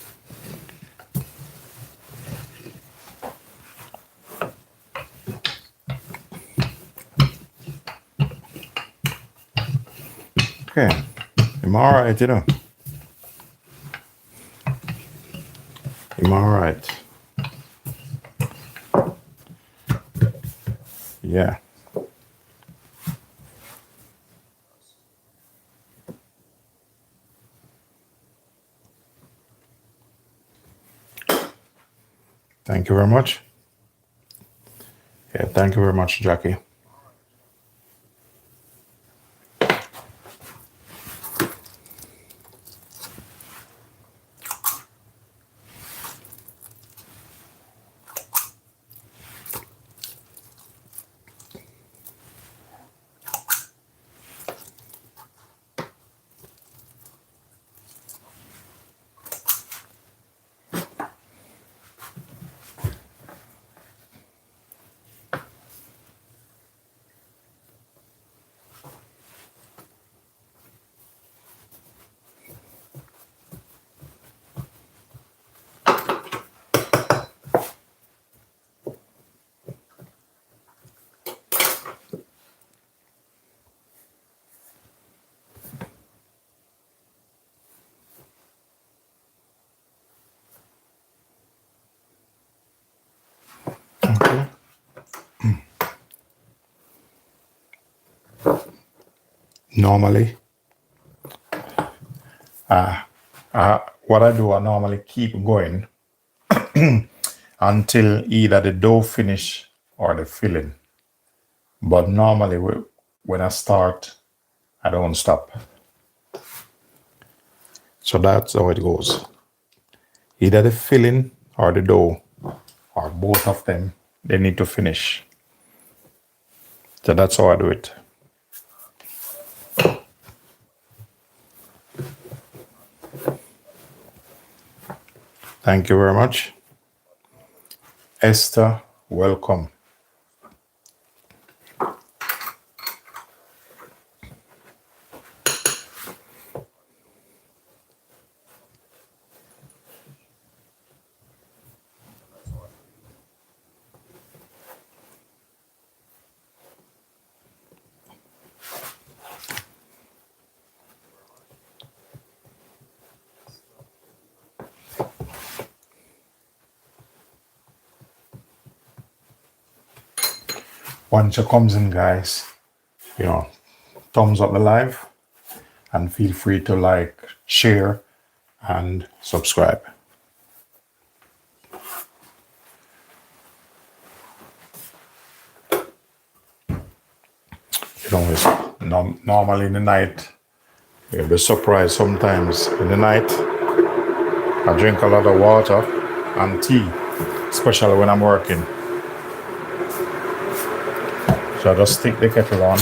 Okay, am I all right, you know? Am I all right? Yeah. Thank you very much. Yeah, thank you very much, Jackie. Okay. Normally, what I do, I normally keep going until either the dough finish or the filling. But normally, when I start, I don't stop. So that's how it goes. Either the filling or the dough, or both of them, they need to finish. So that's how I do it. Thank you very much. Esther, welcome. Once you comes in, guys, thumbs up the live and feel free to like, share, and subscribe. It's normally in the night, you'll be surprised sometimes. In the night, I drink a lot of water and tea, especially when I'm working. So I just stick the kettle on.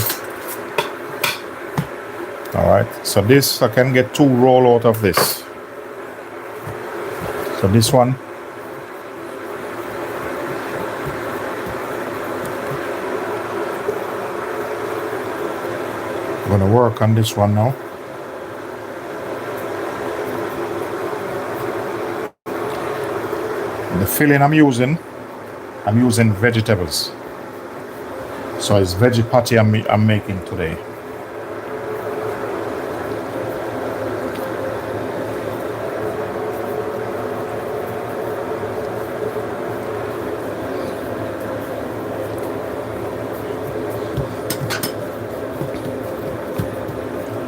All right, so this, I can get 2 roll out of this. So this one, I'm gonna work on this one now. The filling I'm using vegetables. So it's veggie patty I'm making today.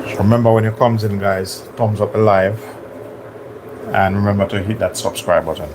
So remember, when it comes in, guys, thumbs up the live, and remember to hit that subscribe button.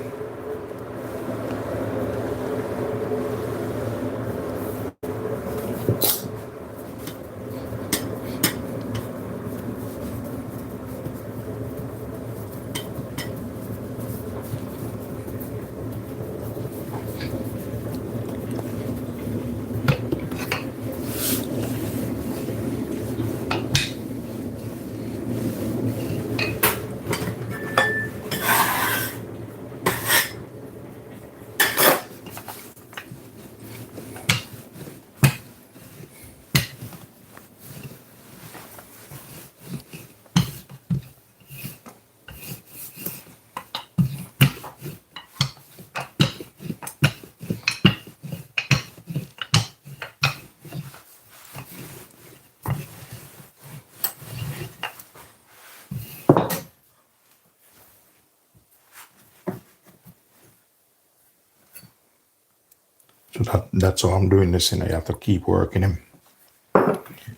So that's how I'm doing this, you know, you have to keep working him.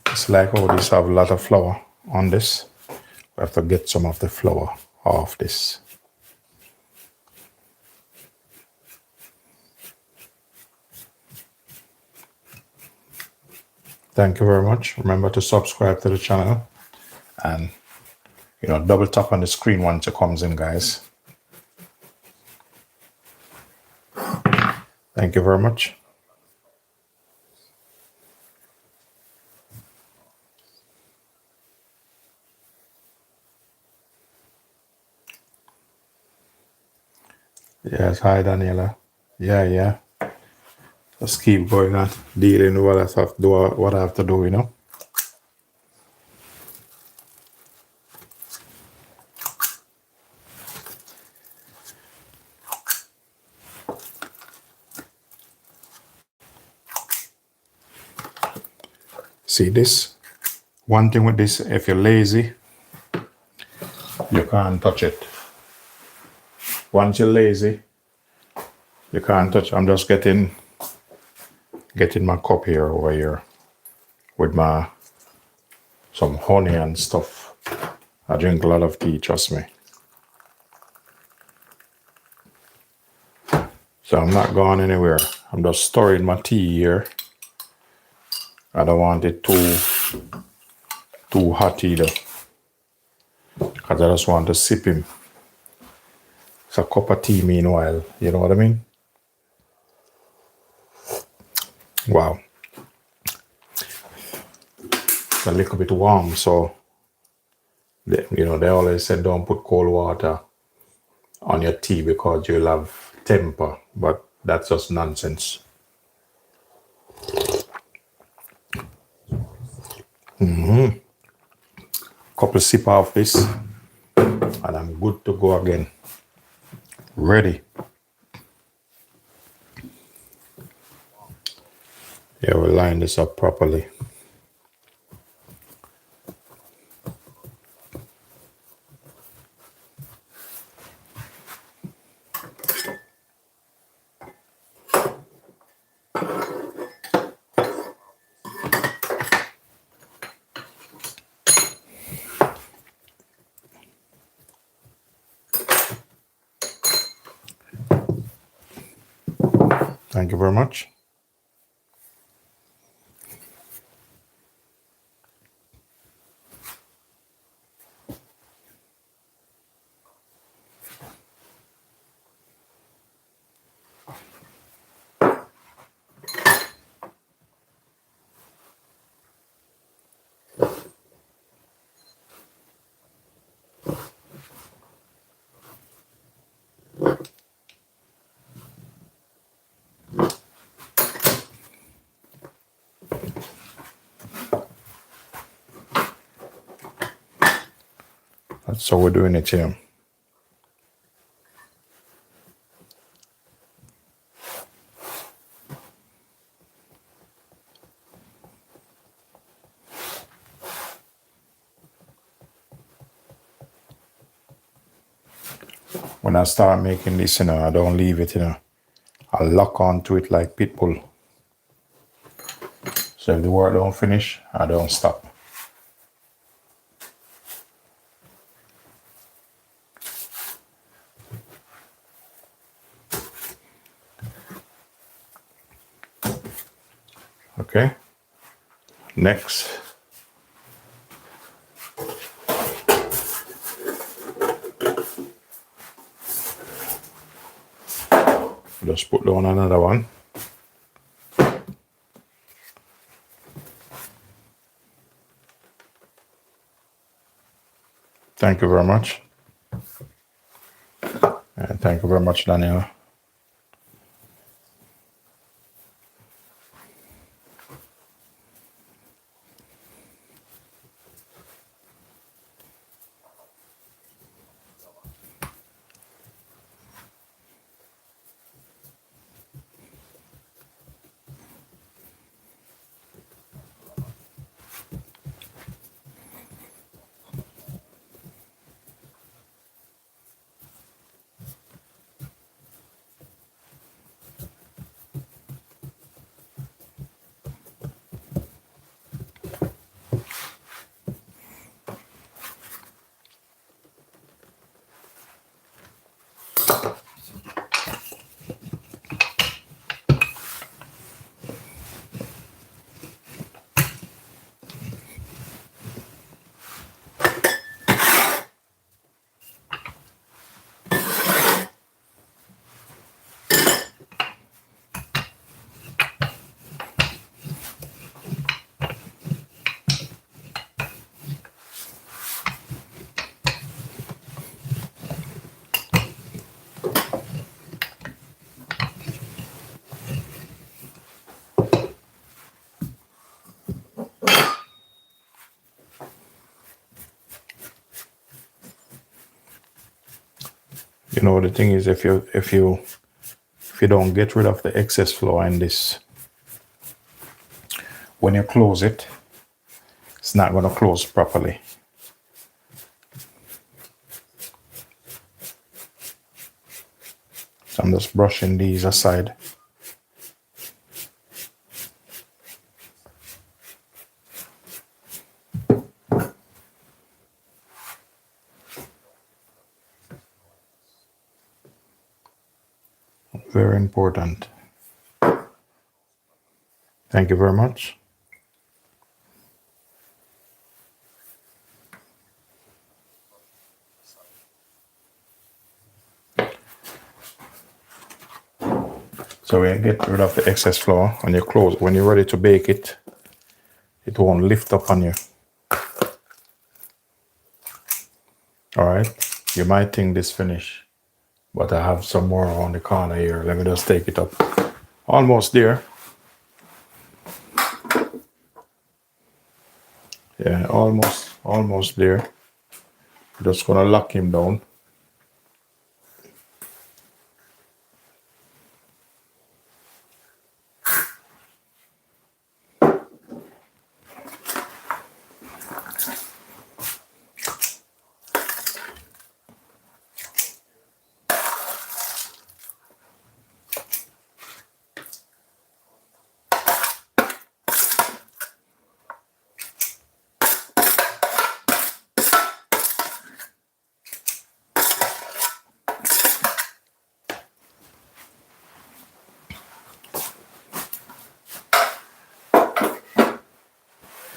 It's like how this have a lot of flour on this. We have to get some of the flour off this. Thank you very much. Remember to subscribe to the channel and, you know, double tap on the screen once it comes in, guys. Thank you very much. Yes, hi Daniela. Yeah. Just keep going on, dealing with what I have to do, what I have to do, you know. See this? One thing with this, if you're lazy, you can't touch it. Once you're lazy, you can't touch. I'm just getting my cup here over here with my some honey and stuff. I drink a lot of tea, trust me. So I'm not going anywhere. I'm just storing my tea here. I don't want it too hot either, because I just want to sip him. It's a cup of tea meanwhile, you know what I mean? Wow. It's a little bit warm, so they always say don't put cold water on your tea because you'll have temper, but that's just nonsense. Couple sip of this and I'm good to go again. Ready. Yeah, we'll line this up properly. Thank you very much. That's how we're doing it here. When I start making this, I don't leave it, I lock onto it like pitbull. So if the work don't finish, I don't stop. Okay. Next. Just put down another one. Thank you very much. And thank you very much, Daniel. You know, the thing is, if you don't get rid of the excess flour in this, when you close it, it's not going to close properly. So I'm just brushing these aside. Very important. Thank you very much. So when you get rid of the excess flour on your clothes, when you're ready to bake it, it won't lift up on you. All right, you might think this finished, but I have some more on the corner here. Let me just take it up. Almost there. Yeah, almost there. Just gonna lock him down.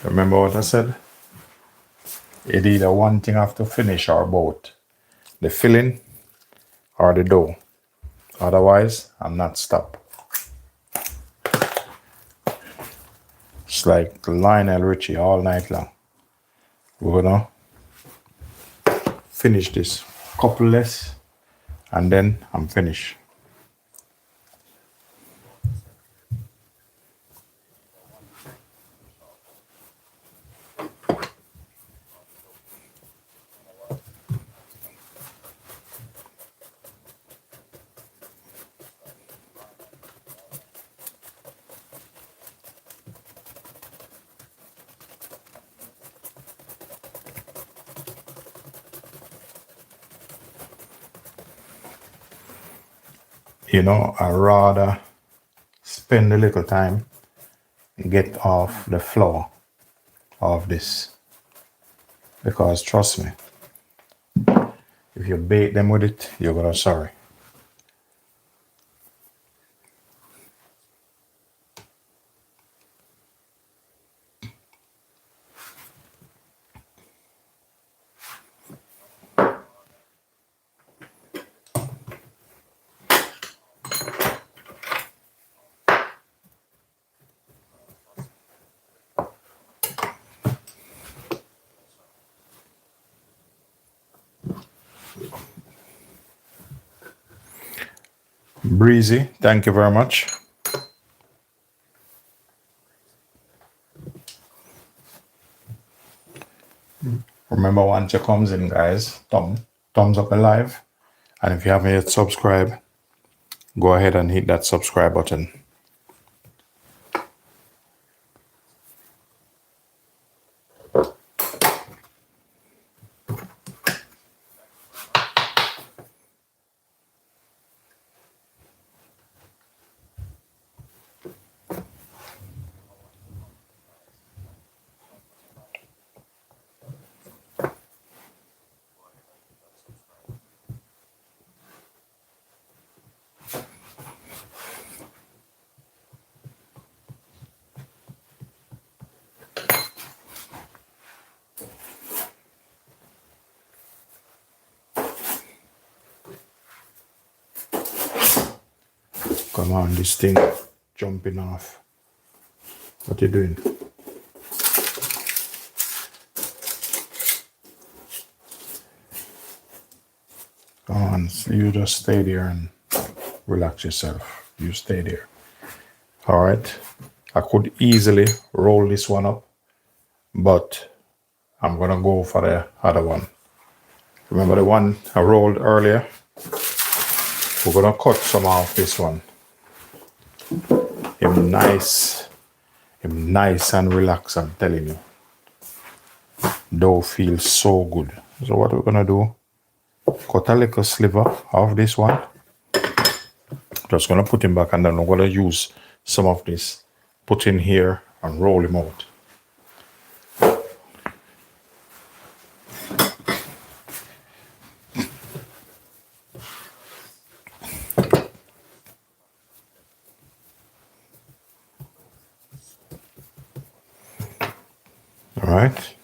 Remember what I said? It either one thing have to finish or both. The filling or the dough. Otherwise, I'm not stop. It's like Lionel Richie all night long. We're gonna finish this couple less and then I'm finished. You know, I rather spend a little time and get off the flour of this, because trust me, if you bake them with it, you're gonna sorry. Breezy, thank you very much. Remember, once you comes in, guys, thumbs up and live. And if you haven't yet subscribed, go ahead and hit that subscribe button. Come on, this thing jumping off. What you doing? Come on, you just stay there and relax yourself. You stay there. All right. I could easily roll this one up, but I'm gonna go for the other one. Remember the one I rolled earlier? We're gonna cut some off this one. Him nice and relaxed, I'm telling you. Dough feels so good. So what we're gonna do, cut a little sliver of this one. Just gonna put him back, and then we're gonna use some of this, put in here and roll him out. All right.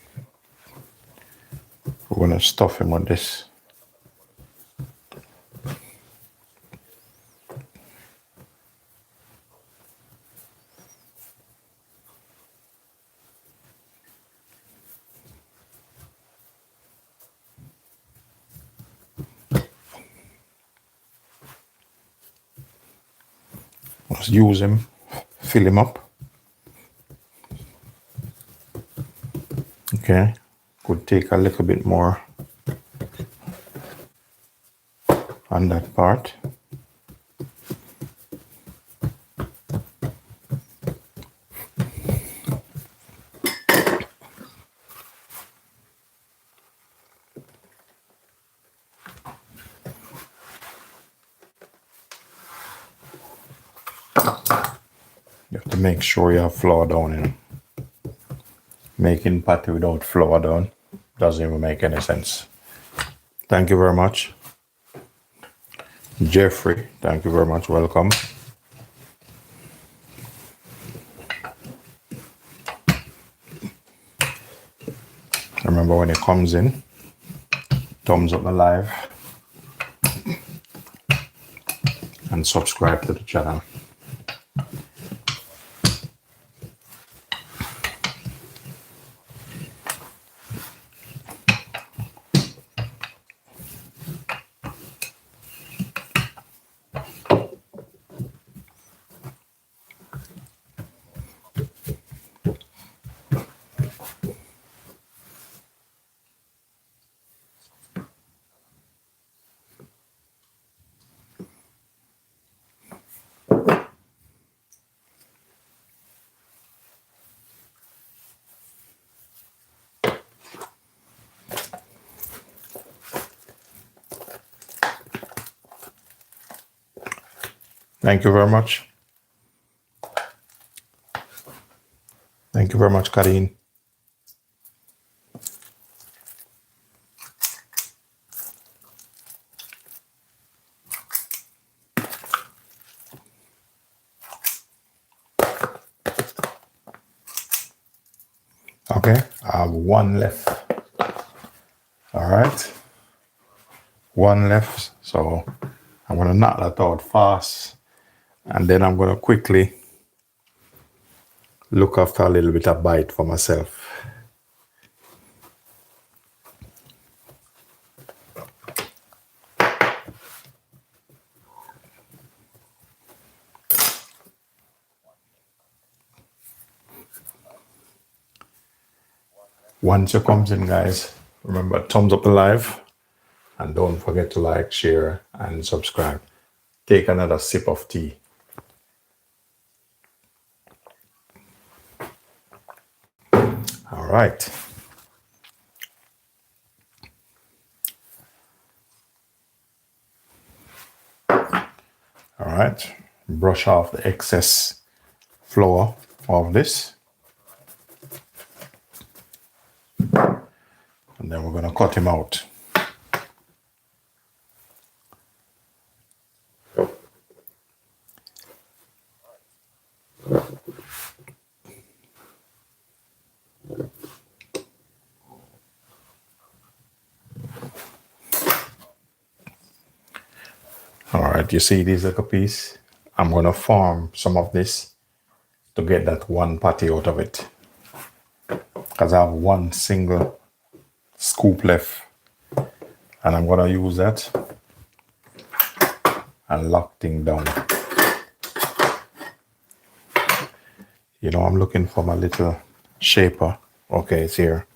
We're gonna stuff him with this. Let's use him, fill him up. Okay, could take a little bit more on that part. You have to make sure you have flour down in it. Making patty without flour down doesn't even make any sense. Thank you very much. Jeffrey, thank you very much. Welcome. Remember, when it comes in, thumbs up the live and subscribe to the channel. Thank you very much. Thank you very much, Karine. Okay, I have one left. All right, one left. So I'm gonna knock that out fast, and then I'm gonna quickly look after a little bit of bite for myself. Once you comes in, guys, remember, thumbs up the live, and don't forget to like, share, and subscribe. Take another sip of tea. All right. All right. Brush off the excess flour of this. And then we're going to cut him out. All right, you see these little piece? I'm going to form some of this to get that one patty out of it, because I have one single scoop left, and I'm going to use that and lock things down. You know, I'm looking for my little shaper. Okay, it's here.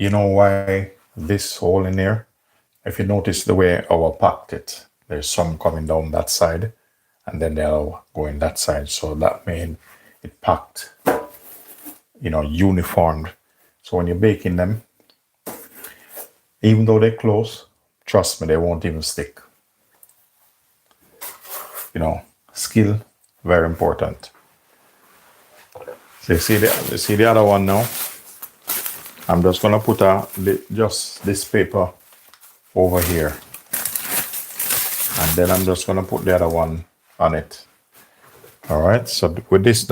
you know why this hole in here? If you notice the way our packed it, there's some coming down that side and then they'll go in that side. So that means it packed, uniformed. So when you're baking them, even though they're close, trust me, they won't even stick. Skill, very important. So you see the other one now? I'm just gonna put just this paper over here. And then I'm just gonna put the other one on it. All right, so with this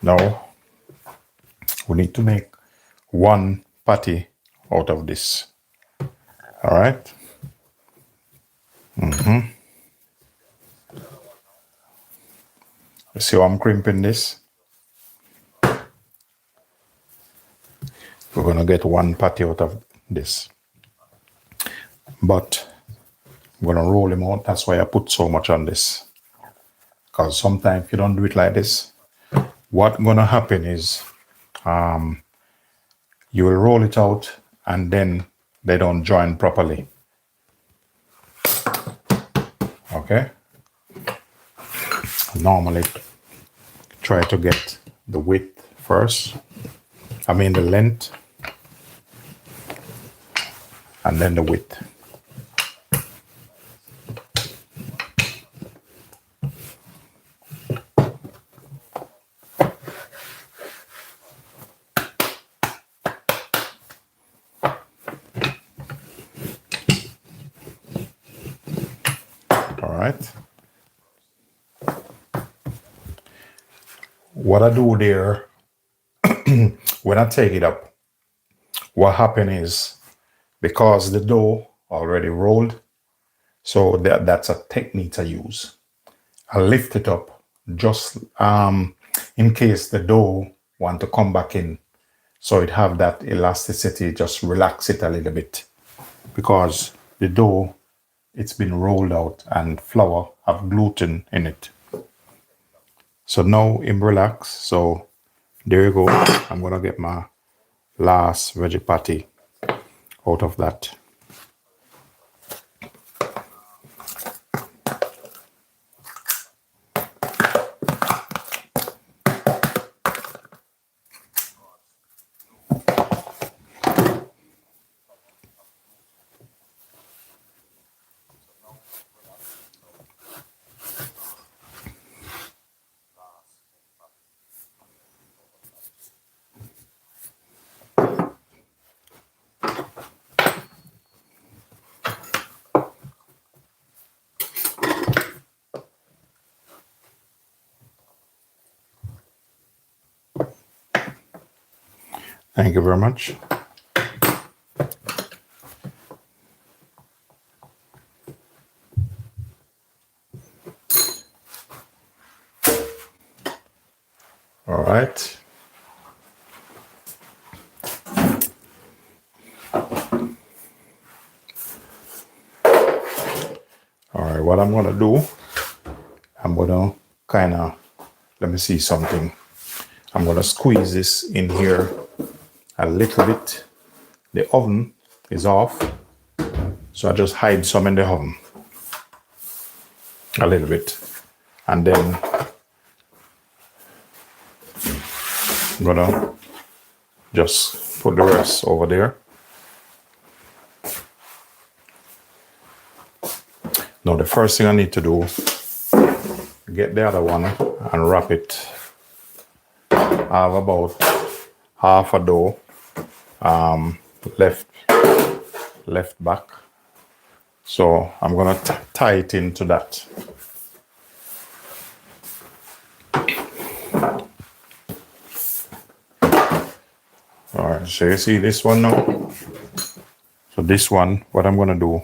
now we need to make one patty out of this. All right. You see how I'm crimping this? We're gonna get one patty out of this. But I'm gonna roll them out. That's why I put so much on this. Because sometimes if you don't do it like this, what's gonna happen is you will roll it out and then they don't join properly. Okay? Normally try to get the width first. I mean the length and then the width. All right. What I do there, when I take it up, what happens is, because the dough already rolled, so that's a technique to use. I lift it up just in case the dough want to come back in, so it have that elasticity. Just relax it a little bit, because the dough, it's been rolled out and flour have gluten in it. So now I'm relaxed. So there you go. I'm gonna get my last veggie patty out of that. Thank you very much. All right. All right, what I'm gonna do, I'm gonna let me see something. I'm gonna squeeze this in here a little bit. The oven is off, so I just hide some in the oven a little bit, and then I'm gonna just put the rest over there. Now the first thing I need to do, get the other one and wrap it. I have about half a dough left back, so I'm gonna tie it into that. All right, so you see this one now. So this one, what I'm gonna do,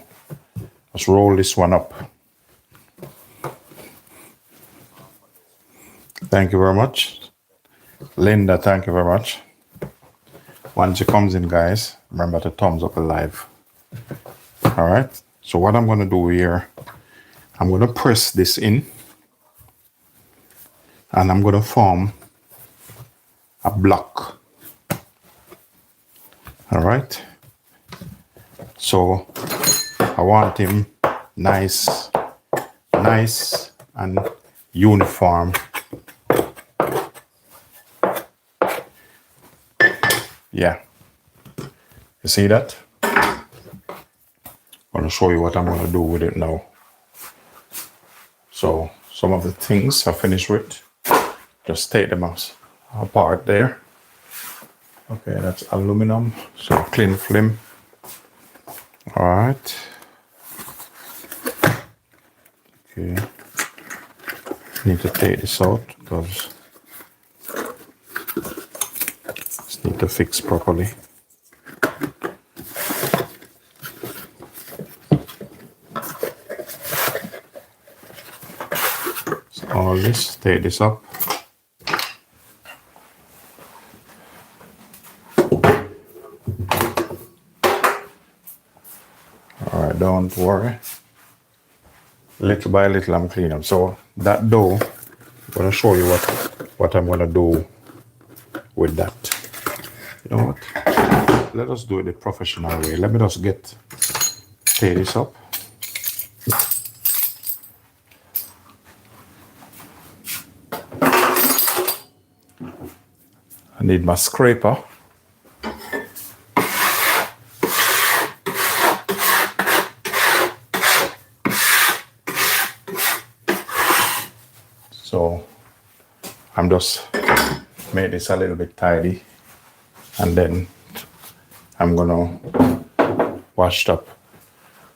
let's roll this one up. Thank you very much. Linda, thank you very much. Once it comes in, guys, remember to thumbs up live. All right, so what I'm gonna do here, I'm gonna press this in and I'm gonna form a block. All right. So I want him nice and uniform. Yeah. You see that? I'm going to show you what I'm going to do with it now. So some of the things I finished with, just take them apart there. Okay, that's aluminum, so clean film. All right. Okay. Need to take this out because it's need to fix properly. So all this, take this up. All right, don't worry. Little by little, I'm cleaning up. So that dough, I'm gonna show you what I'm gonna do with that. You know what? Let us do it the professional way. Let me just take this up. I need my scraper. So I'm just make this a little bit tidy, and then I'm gonna wash it up.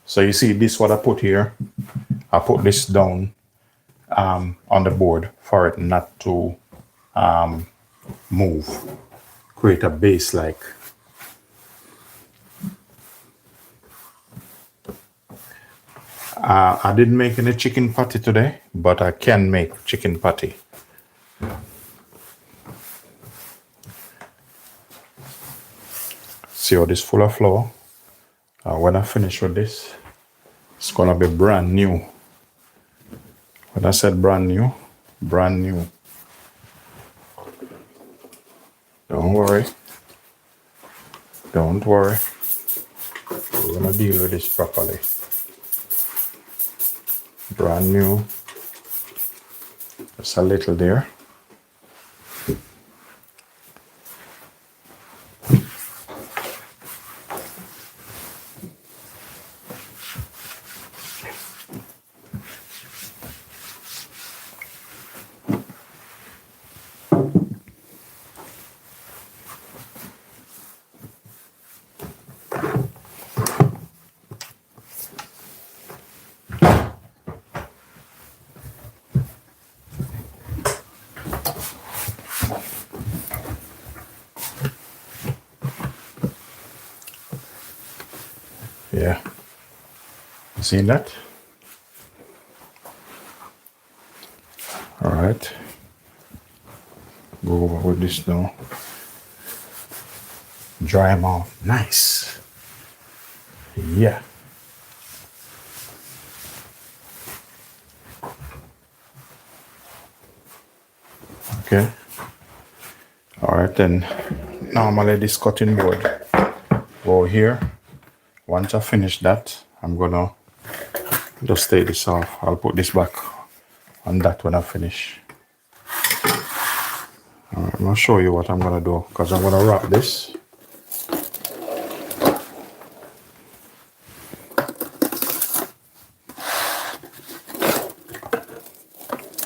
So you see this what I put here. I put this down on the board for it not to move, create a base like. I didn't make any chicken patty today, but I can make chicken patty. See how this full of flour? When I finish with this, it's gonna be brand new. When I said brand new, brand new. Don't worry. Don't worry. We're gonna deal with this properly. Brand new. Just a little there. Yeah. Seen that? All right. Go over with this now. Dry them off. Nice. Yeah. Okay. All right, then normally this cutting board go here. Once I finish that, I'm gonna just take this off. I'll put this back on that when I finish. All right, I'm gonna show you what I'm gonna do because I'm gonna wrap this.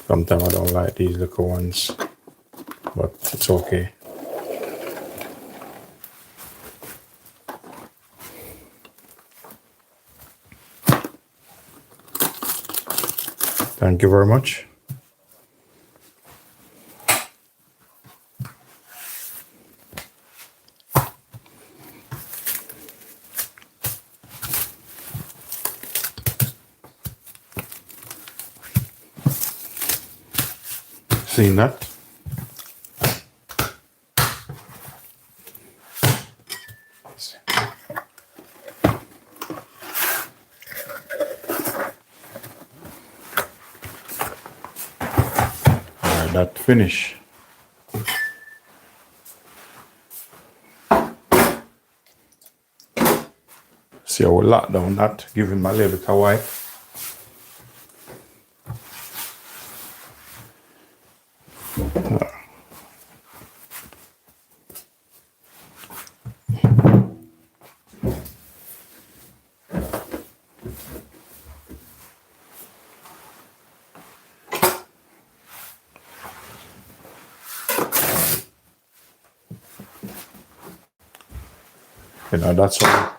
Sometimes I don't like these little ones, but it's okay. Thank you very much. Seen that? Alright, that finish. See, I will lock down that, give him a little bit of white. You know, that's what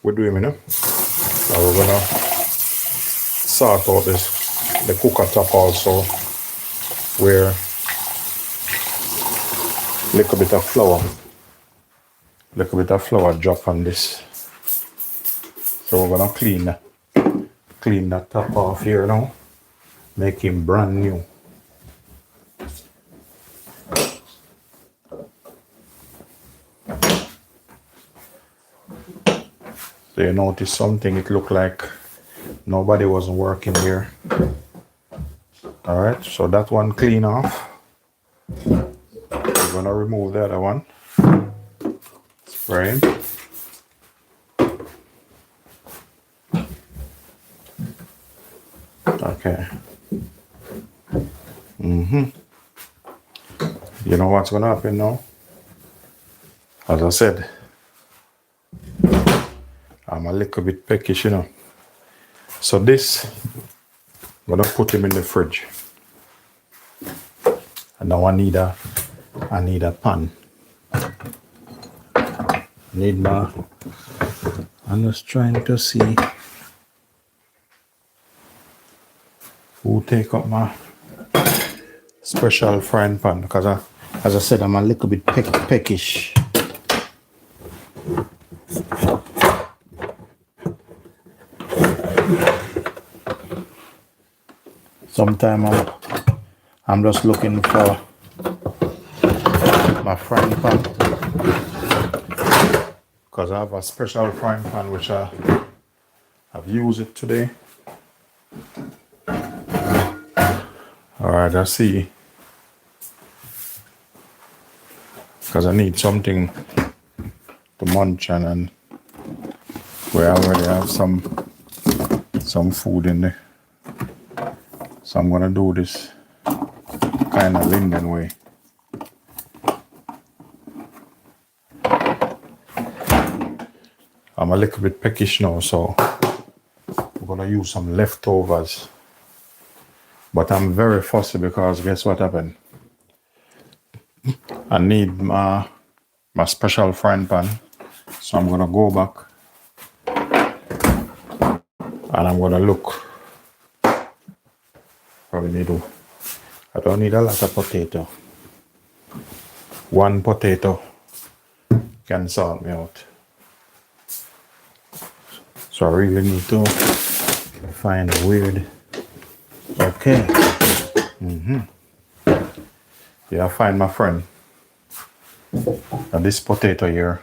we're doing, you know. So we're gonna sort out the cooker top also, where little bit of flour drop on this. So we're gonna clean that top off here now, make him brand new. So you notice something, it looked like nobody wasn't working here. All right, so that one clean off. We're gonna remove the other one. Spray him. Okay. You know what's gonna happen now? As I said, I'm a little bit peckish, you know. So this, I'm gonna put him in the fridge. And now I need a pan. I'm just trying to see who take up my special frying pan, because as I said, I'm a little bit peckish. Sometimes I'm just looking for my frying pan, because I have a special frying pan which I've used it today. All right, I see, because I need something to munch on, and we already have some food in there. So I'm gonna do this kind of Linden way. I'm a little bit peckish now, so I'm gonna use some leftovers. But I'm very fussy, because guess what happened? I need my special frying pan, so I'm gonna go back and I'm gonna look. I don't need a lot of potato. One potato can sort me out. So I really need to find a weird. Okay. Yeah, I find my friend. Now this potato here,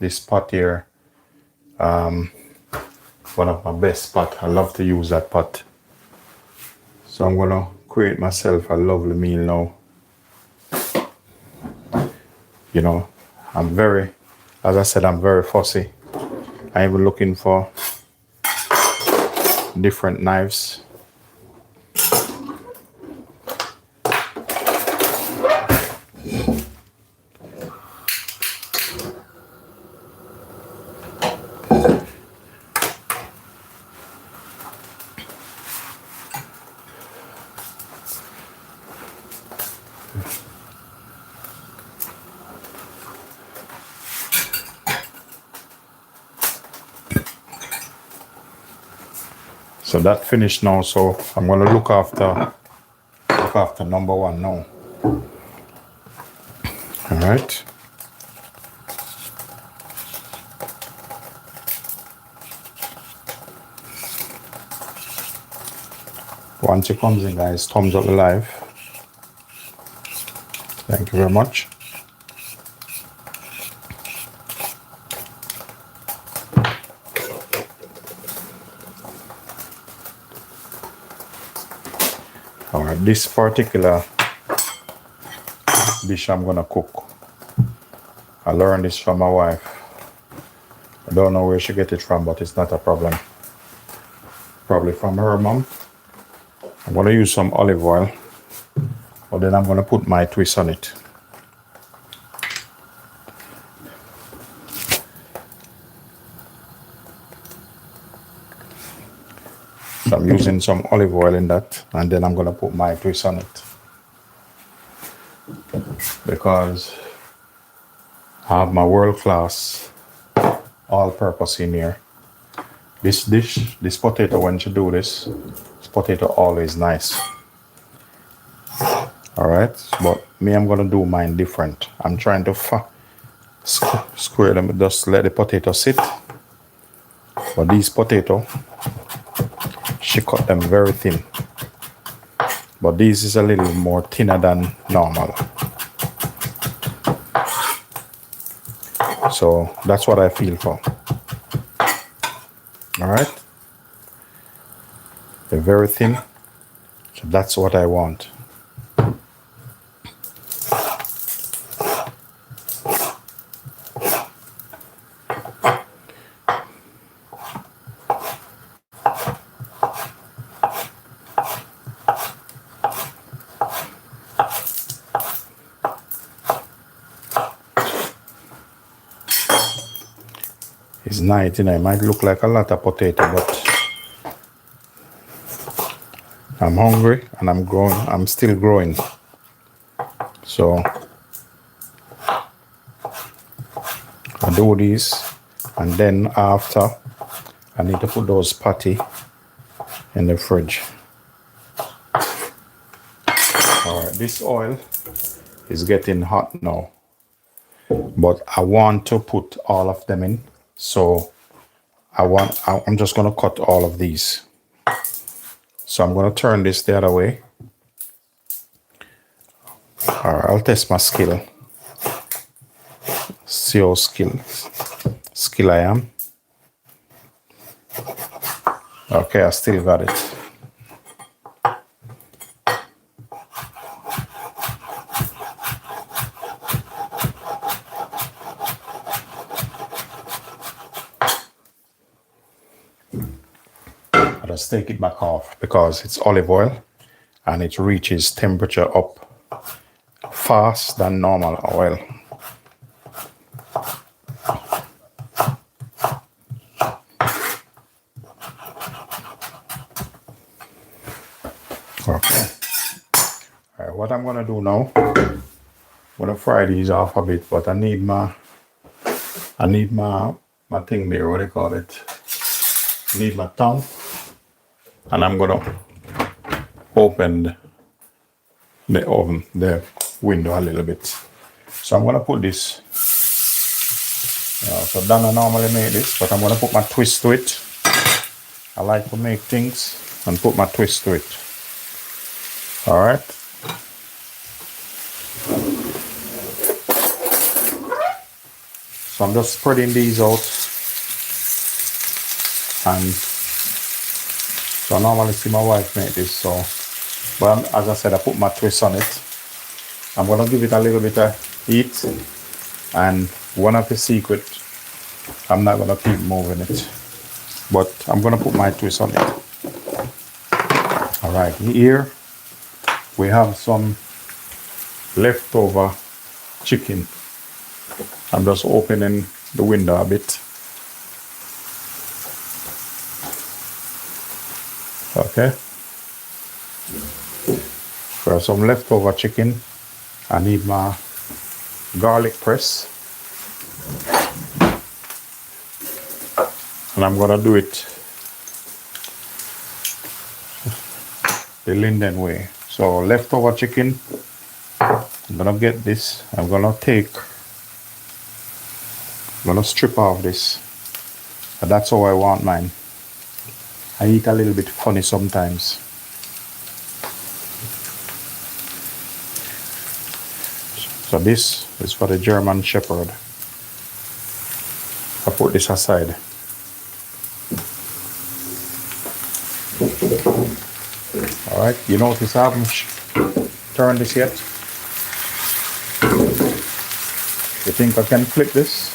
this pot here, one of my best pot. I love to use that pot. So I'm gonna create myself a lovely meal now. You know, as I said, I'm very fussy. I'm even looking for different knives. So that finished now, so I'm gonna look after number one now. All right. Once it comes in, guys, thumbs up the live. Thank you very much. All right, this particular dish I'm gonna cook, I learned this from my wife. Don't know where she get it from, but it's not a problem. Probably from her mom. I'm gonna use some olive oil, but then I'm gonna put my twist on it. So I'm using some olive oil in that, and then I'm gonna put my twist on it. Because I have my world-class all-purpose in here. This dish, this potato, when you do this potato always nice. Alright, but me, I'm gonna do mine different. I'm trying to square them, just let the potato sit. But these potato, she cut them very thin. But this is a little more thinner than normal. So that's what I feel for. Alright? They're very thin. So that's what I want. It's nice, you know, it might look like a lot of potato, but I'm hungry and I'm growing. I'm still growing. So I do this, and then after I need to put those patty in the fridge. Alright, this oil is getting hot now, but I want to put all of them in. So I'm just gonna cut all of these. So I'm gonna turn this the other way. Alright, I'll test my skill. See how skill I am. Okay, I still got it. I just take it back off because it's olive oil and it reaches temperature up fast than normal oil. Okay. All right, what I'm gonna do now, I'm gonna fry these off a bit, but I need my thing there, what do you call it? I need my tongue, and I'm gonna open the oven, the window a little bit. So I'm gonna put this. So Donna normally make this, but I'm gonna put my twist to it. I like to make things and put my twist to it. All right. So I'm just spreading these out, and so I normally see my wife make this. So, but as I said, I put my twist on it. I'm gonna give it a little bit of heat, and one of the secret, I'm not gonna keep moving it, but I'm gonna put my twist on it. All right, here we have some leftover chicken. I'm just opening the window a bit. Okay. For some leftover chicken, I need my garlic press. And I'm gonna do it the Linden way. So leftover chicken, I'm gonna get this. I'm gonna strip off this. And that's how I want mine. I eat a little bit funny sometimes. So this is for the German Shepherd. I put this aside. Alright, you notice I haven't turned this yet. You think I can flip this?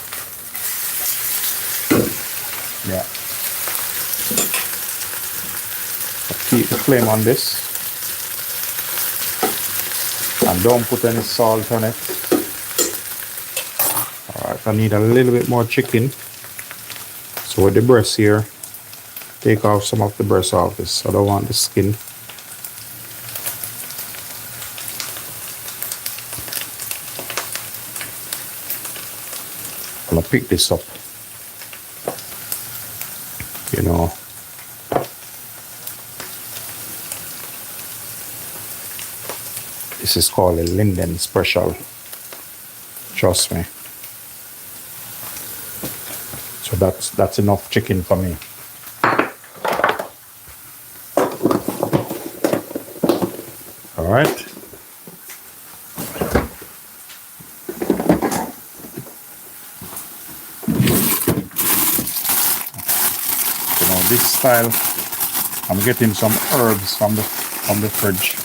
flame on this. And don't put any salt on it. Alright, I need a little bit more chicken. So with the breast here, take off some of the breast off this. I don't want the skin. I'm gonna pick this up. You know. This is called a Linden special. Trust me. So that's enough chicken for me. All right. You know, this style, I'm getting some herbs from the fridge,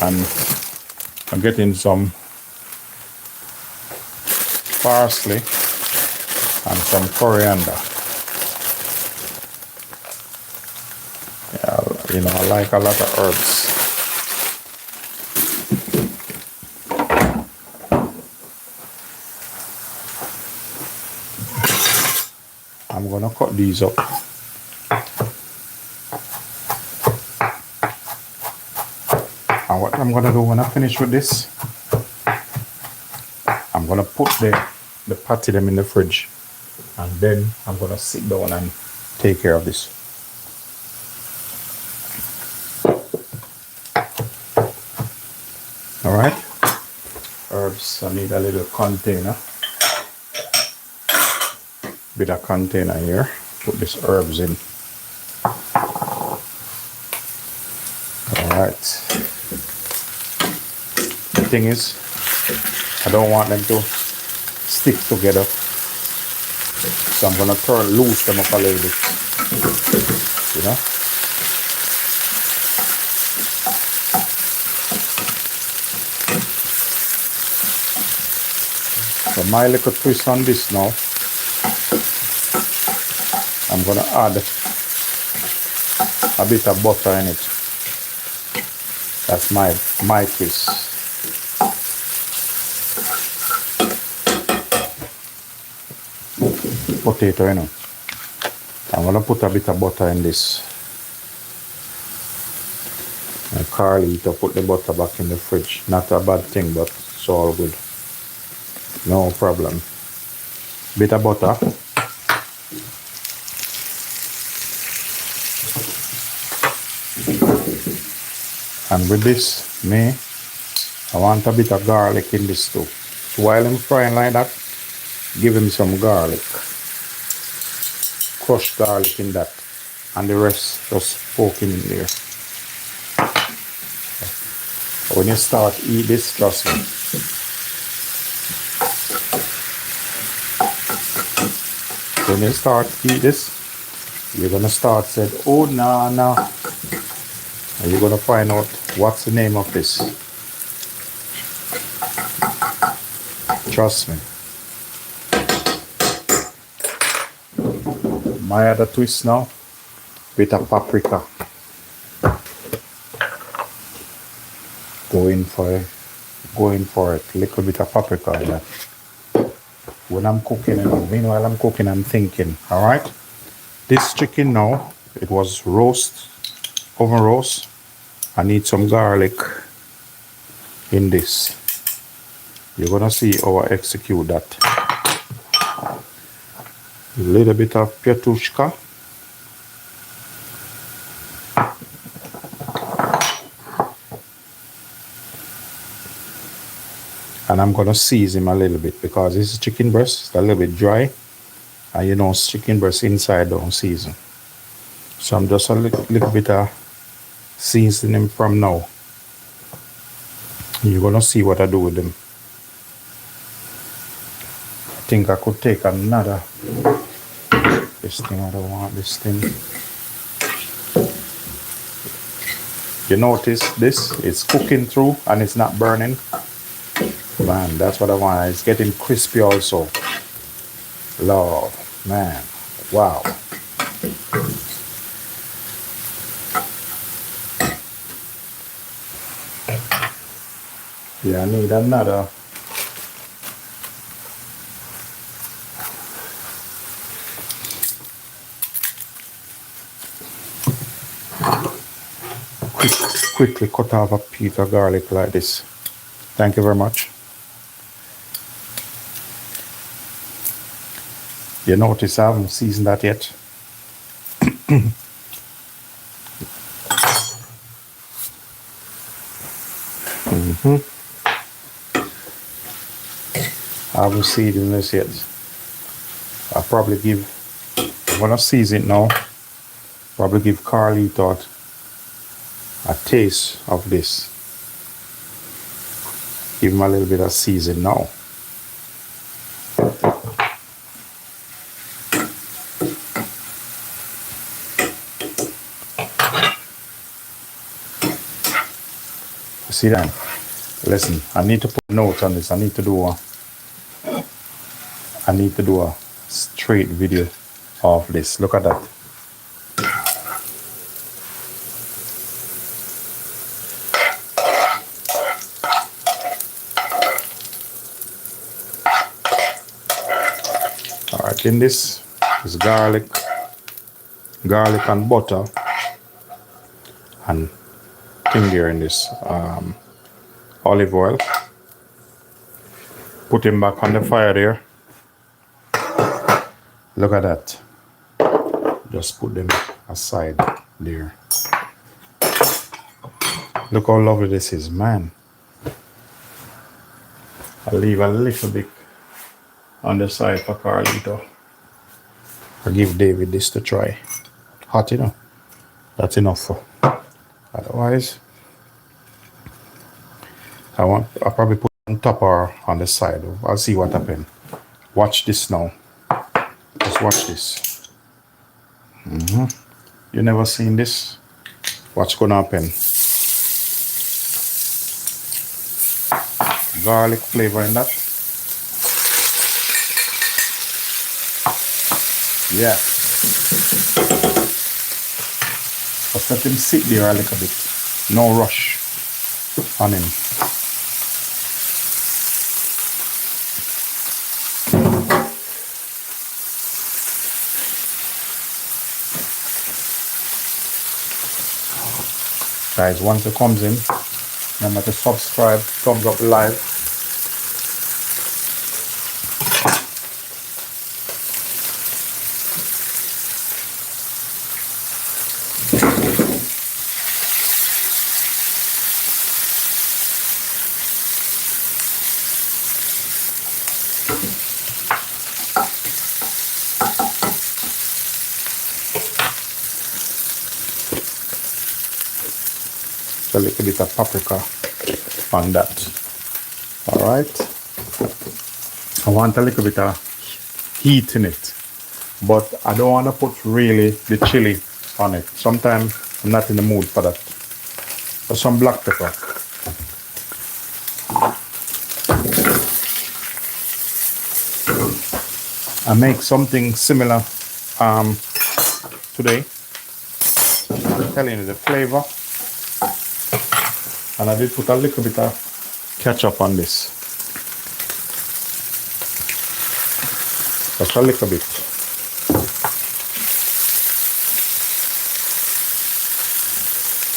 and I'm getting some parsley and some coriander. Yeah, you know, I like a lot of herbs. I'm gonna cut these up. And what I'm gonna do when I finish with this, I'm gonna put the patty them in the fridge, and then I'm gonna sit down and take care of this. All right, herbs. I need a little container. Bit of container here. Put these herbs in. All right. The thing is, I don't want them to stick together, so I'm gonna loose them up a little bit. You know. So my little twist on this now. I'm gonna add a bit of butter in it. That's my twist. Potato, you know. I'm gonna put a bit of butter in this. And Carly to put the butter back in the fridge. Not a bad thing, but it's all good. No problem. Bit of butter. And with this, I want a bit of garlic in this too. So while I'm frying like that, give him some garlic. Crushed garlic in that. And the rest just poking in there. When you start to eat this, trust me. When you start to eat this, you're gonna start saying, oh no. And you're gonna find out what's the name of this. Trust me. My other twist now, bit of paprika. Going for it. Little bit of paprika in that. When I'm cooking, and meanwhile I'm cooking, I'm thinking, all right, this chicken now, it was oven roast. I need some garlic in this. You're gonna see how I execute that. A little bit of pietruszka. And I'm gonna season him a little bit because this is chicken breast, it's a little bit dry. And you know, chicken breast inside don't season. So I'm just a little bit of seasoning from now. You're gonna see what I do with them. I think I could take another. This thing, I don't want this thing. You notice this? It's cooking through and it's not burning. Man, that's what I want. It's getting crispy also. Love, man, wow. Yeah, I need another. Quickly cut off a piece of garlic like this. Thank you very much. You notice I haven't seasoned that yet. I haven't seasoned this yet. I'll probably give, I'm gonna season it now. Probably give Carlito a taste of this. Give him a little bit of season now. See that? Listen, I need to put notes on this. I need to do a straight video of this. Look at that. All right, in this is garlic and butter, and thing here in this olive oil. Put him back on the fire there. Look at that. Just put them aside there. Look how lovely this is, man. I'll leave a little bit on the side for Carlito. I'll give David this to try. Hot, you know. That's enough for. Otherwise, I'll probably put it on top or on the side. I'll see what happens. Watch this now. Just watch this. You never seen this? What's gonna happen? Garlic flavor in that. Yeah. Just let him sit there a little bit. No rush on him. Guys, once it comes in, remember to subscribe, thumbs up live. A little bit of paprika on that. All right. I want a little bit of heat in it, but I don't want to put really the chili on it. Sometimes I'm not in the mood for that. For some black pepper. I make something similar today. I'm telling you the flavor. And I did put a little bit of ketchup on this. Just a little bit.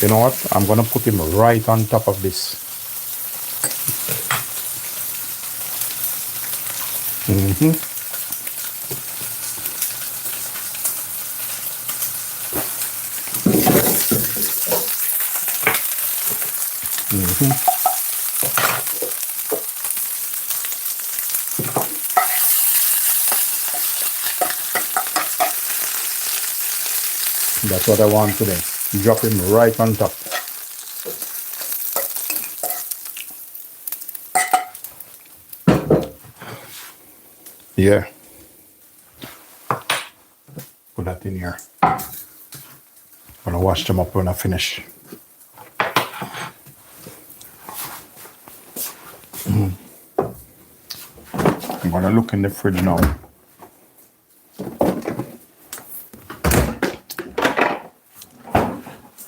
You know what? I'm gonna put him right on top of this. That's what I want today. Drop him right on top. Yeah. Put that in here. I'm gonna wash them up when I finish. I'm gonna look in the fridge now.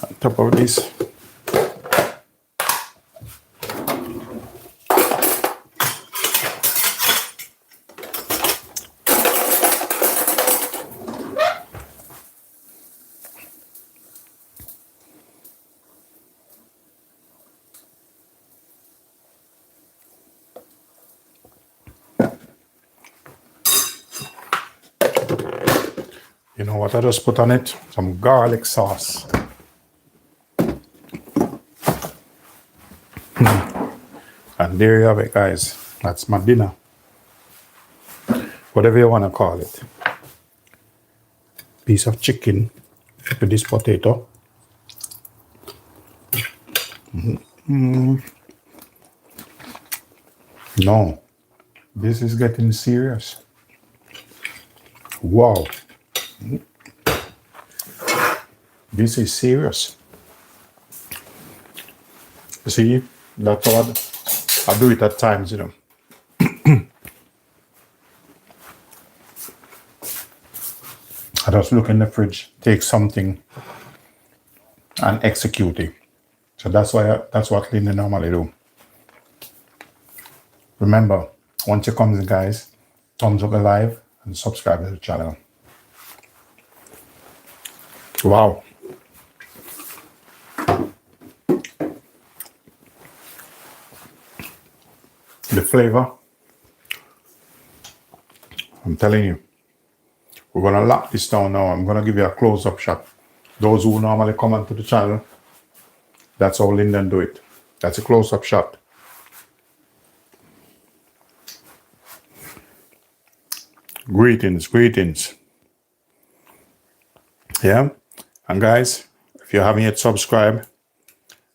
On top of this, You know what I just put on it? Some garlic sauce. And there you have it, guys. That's my dinner. Whatever you want to call it. Piece of chicken with this potato. No, this is getting serious. Wow. This is serious. You see, that's what I do it at times, you know. I just look in the fridge, take something, and execute it. So that's what Linden normally do. Remember, once you come in, guys, thumbs up the live and subscribe to the channel. Wow. The flavor, I'm telling you. We're going to lock this down now. I'm going to give you a close-up shot. Those who normally come onto the channel, that's how Linden do it. That's a close-up shot. Greetings, greetings. Yeah? And guys, if you haven't yet subscribed,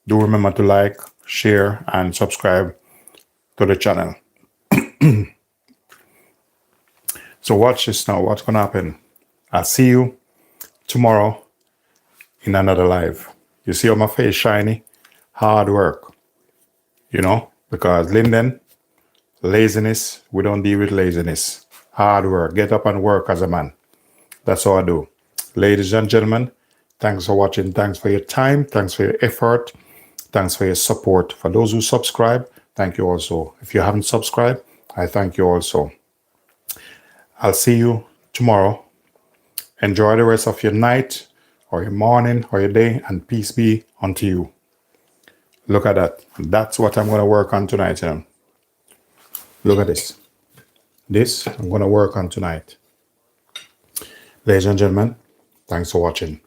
do remember to like, share, and subscribe to the channel. So watch this now. What's going to happen? I'll see you tomorrow in another live. You see how my face shiny? Hard work. You know? Because Linden, laziness, we don't deal with laziness. Hard work. Get up and work as a man. That's all I do. Ladies and gentlemen, thanks for watching. Thanks for your time. Thanks for your effort. Thanks for your support. For those who subscribe, thank you also. If you haven't subscribed, I thank you also. I'll see you tomorrow. Enjoy the rest of your night or your morning or your day, and peace be unto you. Look at that. That's what I'm going to work on tonight. You know? Look at this. This I'm going to work on tonight. Ladies and gentlemen, thanks for watching.